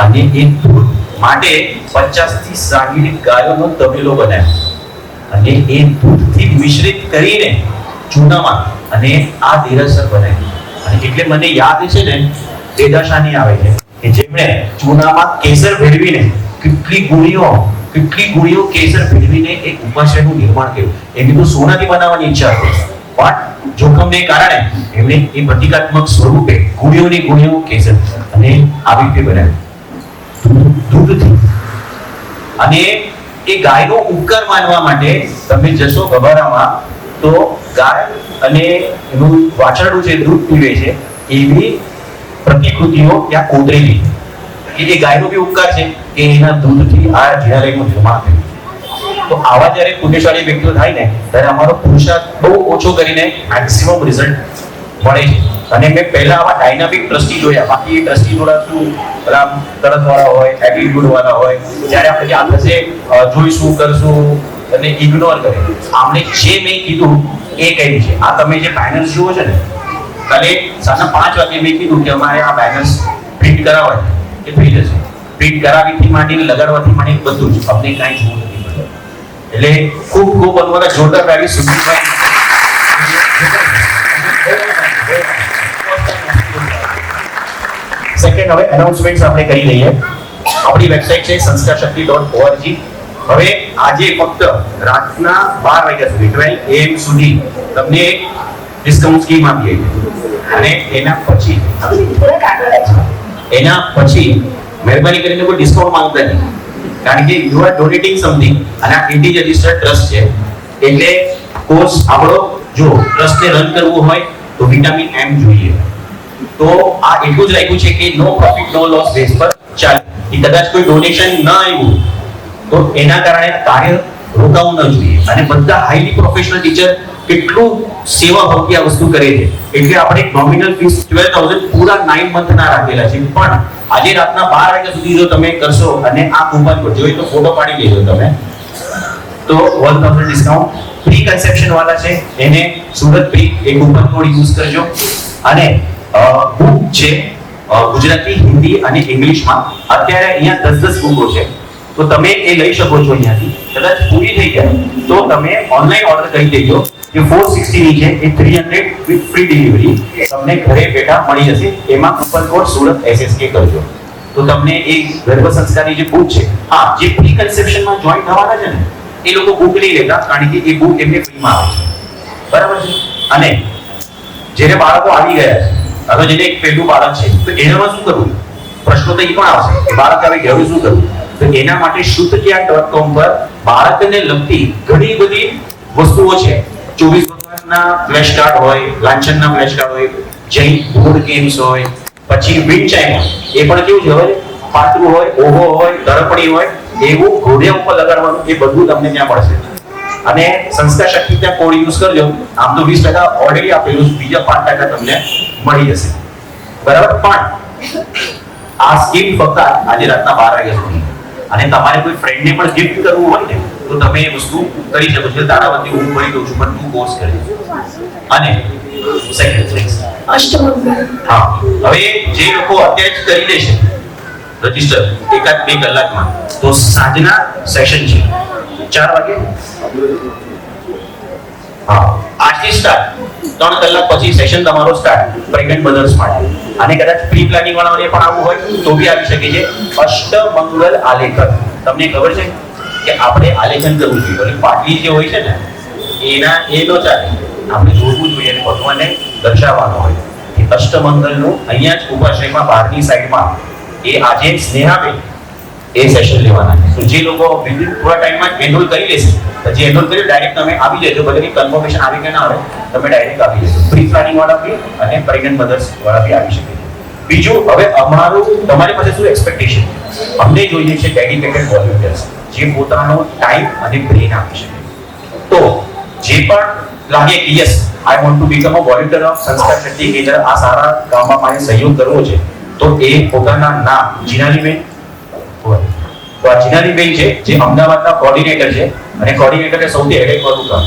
F: અને એ દૂધ માટે 50 થી 60 ગાયોનો તબેલો બનાવ્યો અને એ દૂધથી મિશ્રિત કરીને ચૂનામાં અને આ દેરાસર બનાવ્યું. અને એટલે મને યાદ છે ને દેદાશાની આવે છે કે જેમણે ચૂનામાં કેસર ભેળવીને કેટલી ગુણીઓ કેસર ભેળવીને એક ઉપાશ્રયનું નિર્માણ કર્યું. એમની તો સોનાથી બનાવવાની ઈચ્છા હતી, પણ જોખમને કારણે એમણે એ પ્રતિકાત્મક સ્વરૂપે ગુણીઓ કેસર અને આવી રીતે બનાવ્યું દૂધથી. અને એ ગાયનો ઉપકાર માનવા માટે તમે જશો ગભારામાં તો ગાય અને એનું વાછરડું છે દૂધ પીવે છે એવી પ્રતિકૃતિઓ ત્યાં કોતરેલી કે એ ગાયનો બી ઉપકાર છે કે એના દૂધથી આ જીનાલયનું નિર્માણ થયું. તો આવા જ્યારે પુણ્યશાળી વ્યક્તિઓ થાય ને ત્યારે અમારો પુરુષાર્થ બહુ ઓછો કરીને મેક્સિમમ રિઝલ્ટ મળે છે. અને મેં પહેલા આવા ડાયનામિક ટ્રસ્ટી જોયા, બાકી ટ્રસ્ટી જોડા શું પેલા તરત વાળા હોય, એટીટ્યુડ વાળા હોય, જ્યારે આપણે કે આ થશે જોઈશું કરશું અને ઇગ્નોર કરે. આમને જે મેં કીધું એ કહ્યું છે. આ તમે જે બેનર્સ જુઓ છો ને, કાલે સાંજના 5 વાગે મેં કીધું કે અમારે આ બેનર્સ પ્રિન્ટ કરાવવા એ થઈ જશે. પ્રિન્ટ કરાવીથી માંડીને લગાડવાથી માંડીને બધું જ અમને કાંઈ જોવું નથી પડતું. એટલે ખૂબ અમારા જોરદાર લાગી સુધીરભાઈ. સેકન્ડ, હવે એનાઉન્સમેન્ટ્સ આપણે કરી લઈએ. આપણી વેબસાઇટ છે sanskarshakti.org. હવે આજે ફક્ત રાતના 12 વાગ્યા સુધી 12 AM સુધી તમને ડિસ્કાઉન્ટ સ્કીમ આપીએ અને એના પછી મહેરબાની કરીને કોઈ ડિસ્કાઉન્ટ માંગતા નહીં, કારણ કે યુ આર ડોનેટિંગ સમથિંગ અને આ ઇન્ડી રજિસ્ટર્ડ ટ્રસ્ટ છે. એટલે કોર્સ આપણો જો ટ્રસ્ટને રન કરવું હોય તો વિટામિન M જોઈએ. તો આ એટલું જ રાખ્યું છે કે નો પ્રોફિટ નો લોસ બેઝ પર ચાલે. એ કદાચ કોઈ ડોનેશન ન આવ્યું તો એના કારણે કાર્ય રોકાવું ન જોઈએ. અને બધા હાઈલી પ્રોફેશનલ ટીચર કેટલું સેવા ભાવથી આ વસ્તુ કરે છે. એટલે આપણે નોમિનલ ફીસ 12,000 પૂરા 9 મંથના રાખેલા છે. પણ આજે રાતના 12 વાગ્યા સુધી જો તમે કરશો અને આ કૂપન પર જોઈએ તો ફોટો પાડી લેજો તમે, તો 1000 ડિસ્કાઉન્ટ. પ્રી કન્સેપ્શન વાળા છે એને સુરત પ્રી એ કૂપન કોડ યુઝ કરજો. અને બુક છે ગુજરાતી, હિન્દી અને ઇંગ્લિશમાં અત્યારે અહીંયા 10 બુકો છે, તો તમે એ લઈ શકો છો અહીંયાથી. કદાચ પૂરી થઈ જાય તો તમે ઓનલાઈન ઓર્ડર કરી દેજો. જે 460 ની છે એ 300 વિથ ફ્રી ડિલિવરી તમને ઘરે બેઠા મળી જશે. એમાં કૂપન કોડ સુરત SSK કરજો તો તમને એ ગર્ભ સંસ્કારની જે બુક છે, હા જે પ્રી કન્સેપ્શનમાં જોઈન થવાના છે ને એ લોકો બુક નહીં લેતા, કારણ કે એ બુક એમને ફ્રીમાં આવે છે. બરાબર છે. અને જેને બાળકો આવી ગયા છે, હવે જેને એક પહેલું બાળક છે તો એનામાં શું કરવું? પ્રશ્નો તો એ પણ આવશે કે બાળક આવી ગયું શું કરવું? તો એના માટે શુદ્ધજ્ઞાન.com પર બાળકને લગતી ઘણી બધી વસ્તુઓ છે. 24 ભગવાનના ફ્લેશ કાર્ડ હોય, લાંછનના ફ્લેશ કાર્ડ હોય, જૈન બોર્ડ ગેમ્સ હોય, પછી વિન્ડ ચાઇમ એ પણ કેવું છે હવે પાતળું હોય, ઓહો હોય, દરપણી હોય, એવું ઘોડિયા ઉપર લગાડવાનું એ બધું તમને ત્યાં મળશે. અને સંસ્કાર શક્તિ ત્યાં કોડ યુઝ કરજો. આમ તો 20% ઓલરેડી આપેલું છે, બીજા 5% તમને મળી જશે. બરાબર. પણ આ સ્કીમ ફક્ત આજે રાતના 12 વાગ્યા સુધી. અને તમારે કોઈ ફ્રેન્ડને પણ ગિફ્ટ કરવું હોય ને તો તમે એ વસ્તુ કરી શકો છો. તારાવતી હું કરી દઉં છું, પણ તું કોર્સ કરી. અને હા, હવે જે લોકો અત્યારે જ કરી દેશે રજીસ્ટર 1-2 કલાકમાં, તો સાંજના સેશન છે 4 વાગે. હા, આજથી સ્ટાર્ટ 3 કલાક પછી સેશન તમારો સ્ટાર્ટ પ્રેગ્નન્ટ મધર્સ માટે. અને કદાચ પ્રી પ્લાનિંગ વાળાને પણ આવવું હોય તો બી આવી શકે છે. અષ્ટમંગલ આલેખન, તમને ખબર છે કે આપણે આલેખન કરવું જોઈએ. પાટલી જે હોય છે ને એના એ નો ચાલે, આપણે જોવું જોઈએ અને ભગવાનને દર્શાવવાનો હોય કે અષ્ટમંગલનું અહીંયા જ ઉપાશ્રયમાં બહારની સાઈડમાં એ આજે સ્નેહાબેન એ સેશન લેવાના છે. તો જે લોકો થોડા ટાઈમમાં એનરોલ કરી લેશે, જે એનરોલ કર્યું ડાયરેક્ટ તમે આવી જજો, ભલે કન્ફર્મેશન આવી કે ના આવે, તમે ડાયરેક્ટ આવી જજો. પ્રી પ્લાનિંગ વાળા બી અને પ્રેગ્નન્ટ મધર્સ વાળા બી આવી શકે. બીજું, હવે અમારું તમારી પાસે શું એક્સપેક્ટેશન? અમને જોઈએ છે ડેડિકેટેડ વોલન્ટિયર્સ જે પોતાનો ટાઈમ અને બ્રેન આપી શકે. તો જે પણ લાગે કે yes I want to become a volunteer of સંસ્કાર શક્તિ કેન્દ્ર, આ સારા કામમાં મારે સહયોગ કરવો છે, તો એ પોતાના નામ જીનાલીબેન, તો આ જીનાલીબેન છે જે અમદાવાદના કોર્ડિનેટર છે અને કોર્ડિનેટર સૌથી હેડેક વાળું કામ,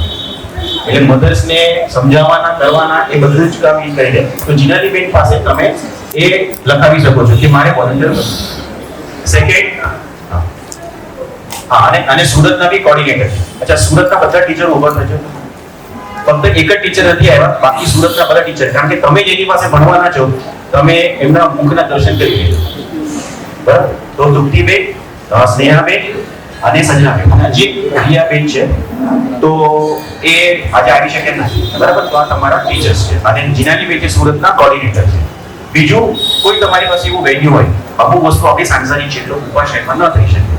F: એટલે મધર્સને સમજાવવાના કરવાના એ બધું જ કામ એ કરી દે. તો જીનાલીબેન પાસે તમે એ લખાવી શકો છો કે મારે વોલન્ટિયર બનવું. સેકન્ડ, હા, અને સુરતના બી કોર્ડિનેટર. અચ્છા, સુરતના બધા ટીચરો ઉભા થજો. ફક્ત એક જ ટીચર નથી આવ્યા, બાકી સુરતના બધા ટીચર, કારણ કે તમે જેની પાસે ભણવાના છો તમે એમના મુખના દર્શન કરી લેજો. બરાબર? તો તૃપ્તિબેન, સ્નેહાબેન અને સંજનાબેન, જે પ્રિયાબેન છે તો એ આજે આવી શકે નથી. બરાબર? તો આ તમારા ટીચર્સ છે અને જીનાલીબેન જે સુરતના કોર્ડિનેટર છે. બીજું, કોઈ તમારી પાસે એવું વેન્યુ હોય, અમુક વસ્તુ આપણી સાંસારિક છે એટલો ઉપાશ્રયમાં ન થઈ શકે,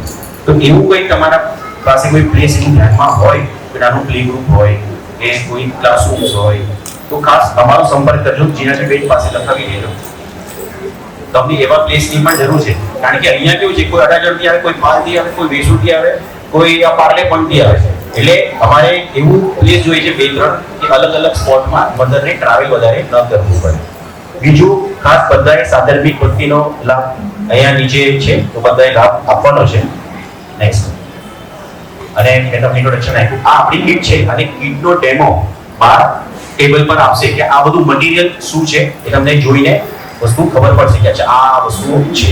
F: તો એવું કંઈ તમારા પાસે કોઈ પ્લેસ એવું ધ્યાનમાં હોય, કે નાનું પ્લે ગ્રુપ હોય કે કોઈ ક્લાસરૂમ્સ હોય, તો ખાસ તમારો સંપર્ક કરજો. જીનાલીબેન પાસે લખાવી દેજો. તમને એવા પ્લેસની પણ જરૂર છે, કારણ કે અહીંયા કેવું છે, કોઈ અડાજણથી આવે, કોઈ પાલથી આવે, કોઈ વેસુથી આવે, કોઈ પાર્લે પણથી આવે, એટલે અમારે એવું પ્લેસ જોઈએ છે 2-3 કે અલગ અલગ સ્પોટમાં મધરને ટ્રાવેલ વધારે ન કરવું પડે. બીજું, ખાસ બધાએ સાધર્મિક ભક્તિનો લાભ અહીંયા નીચે છે, તો બધાએ લાભ આપવાનો છે. નેક્સ્ટ, અને મેં તમને ઇન્ટ્રોડક્શન આપ્યું. આ આપણી કીટ છે અને કીટનો ડેમો બાર ટેબલ પર આપશે કે આ બધું મટીરિયલ શું છે, એ તમને જોઈને વસ્તુ ખબર પડશે કે અચ્છા આ વસ્તુઓ છે.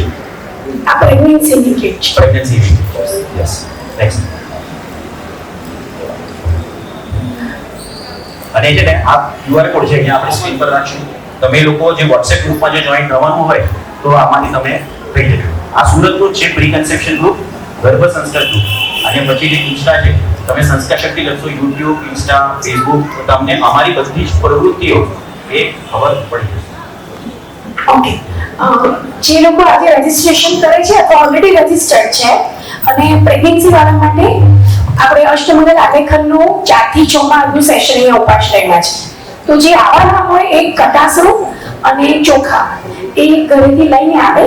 B: આ પ્રેગ્નન્સી કીટ છે.
F: Pregnancy kit. યસ. નેક્સ્ટ, અને છે ને આ QR કોડ છે, અહીંયા આપણે સ્ક્રીન પર રાખશું. તમે લોકો જે WhatsApp ગ્રુપમાં જે જોઈન થવાનું હોય તો આમાંથી તમે થઈ જજો. આ સુરતનું છે પ્રી કન્સેપ્શન ગ્રુપ, ગર્ભ સંસ્કાર ગ્રુપ, અને પછી જે ઇન્સ્ટા છે, તમે સંસ્કાર શક્તિ લખશો યુટ્યુબ, ઇન્સ્ટા, ફેસબુક, તો તમને અમારી બધી જ પ્રવૃત્તિઓ એ ખબર પડી જશે.
B: ઓકે, જે લોકો આજે રજીસ્ટ્રેશન કરે છે અથવા ઓલરેડી રજીસ્ટર્ડ છે અને પ્રેગ્નન્સી વાળા માટે આપણે અષ્ટમંગલ આલેખનનું 4 થી 6 માસનું સેશન અહીંયા ઉપાશ્રયમાં છે. તો જે આવવાના હોય એક કટાસરું અને ચોખા એ ઘરેથી લઈને આવે,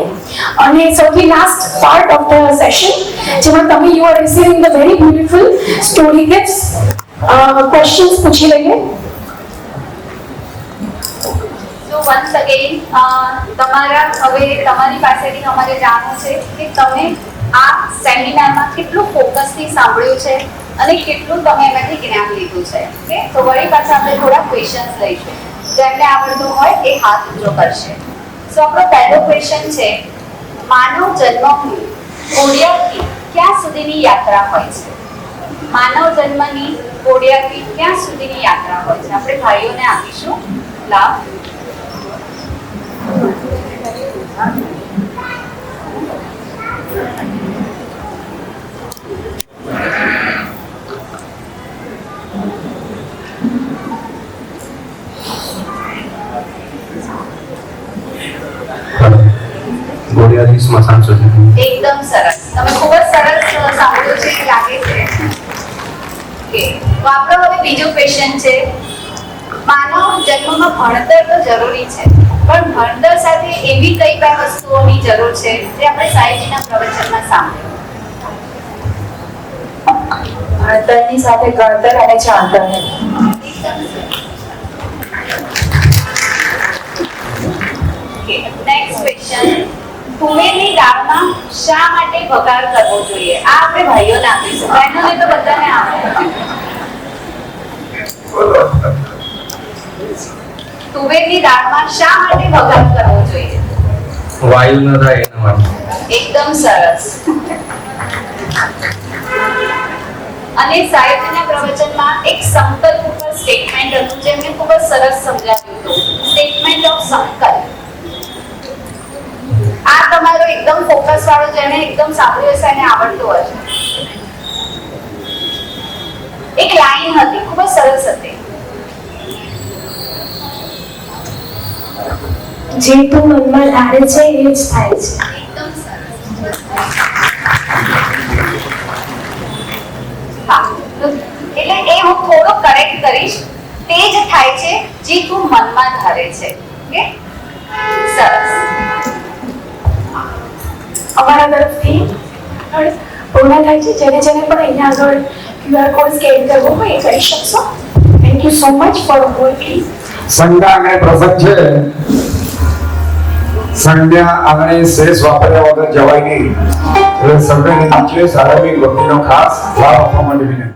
B: અને સૌથી last part of the session જેમાં તમે you are receiving the very beautiful story gifts, questions પૂછી લઈએ.
D: સો વન્સ અગેન તમારી પાસેથી અમારે જાણવું છે કે તમે આ સેમિનારમાં કેટલું ફોકસથી સાંભળ્યું છે અને કેટલું તમે એમાંથી જ્ઞાન લીધું છે. ઓકે, તો વળી પાછા આપણે થોડા ક્વેશ્ચન્સ લઈશું. જેમને આવડતું હોય એ હાથ ઊંચો કરશે. સો આપણો પહેલો ક્વેશ્ચન છે, માનવ જન્મની કોડિયાથી ક્યાં સુધીની યાત્રા હોય છે? માનવ જન્મની કોડિયાથી ક્યાં સુધીની યાત્રા હોય છે? આપણે ભાઈઓને આપીશું લાભ.
K: ગોળિયાથી સ્મશાન સુધી.
D: એકદમ સરસ, તમે ખૂબ જ સરસ સાંભળ્યું છે એવું લાગે છે. ઓકે, તો આપણો હવે બીજો ક્વેશ્ચન છે, માનવ જન્મમાં ભણતર તો જરૂરી છે, પણ ભણતર સાથે એવી કઈ કઈ વસ્તુઓની જરૂર છે જે આપણે સાહેબજીના પ્રવચનમાં સાંભળ્યું?
B: ભણતરની સાથે ગણતર અને જાણતર.
D: નેક્સ્ટ ક્વેશ્ચન, તુવેરની દાળમાં શા માટે વઘાર કરવો જોઈએ? આ આપણે ભાઈઓને આપીશું, બહેનોને તો બધાને આવડે. તુવેરની દાળમાં શા માટે વઘાર કરવો જોઈએ?
K: વાયુ ન થાય એના માટે.
D: એકદમ સરસ. અને સાહેબના પ્રવચનમાં એક સંકલ્પ ઉપર સ્ટેટમેન્ટ હતું જે મેં ખૂબ જ સરસ સમજાવ્યું હતું. સ્ટેટમેન્ટ ઓફ સંકલ્પ. આ તમારો એકદમ ફોકસ વાળો જેને એકદમ સાંભળ્યું હશે એને આવડતું હશે. એક લાઈન હતી, ખૂબ જ સરસ હતી.
B: જે તું મનમાં ધારે છે એ જ થાય છે.
D: એકદમ સરસ.
H: હા એટલે એ હું થોડો કરેક્ટ કરીશ. તે જ થાય છે જે તું મનમાં ધારે છે. ઓકે સરસ.
B: અમારા તરફથી આગળ પૂર્ણ થાય છે. જેને જેને પણ અહીંયા આગળ QR કોડ સ્કેન કરવો હોય એ કરી શકશો. Thank you so much for working.
L: Sandhya આંગણે પ્રસંગ છે. સંધ્યા આંગણે શેષ વાપર્યા વગર જવાય નહીં. એટલે સર્વેને નીચે સાર્વજનિક ભક્તિનો ખાસ લાભ આપવા માટે વિનંતી.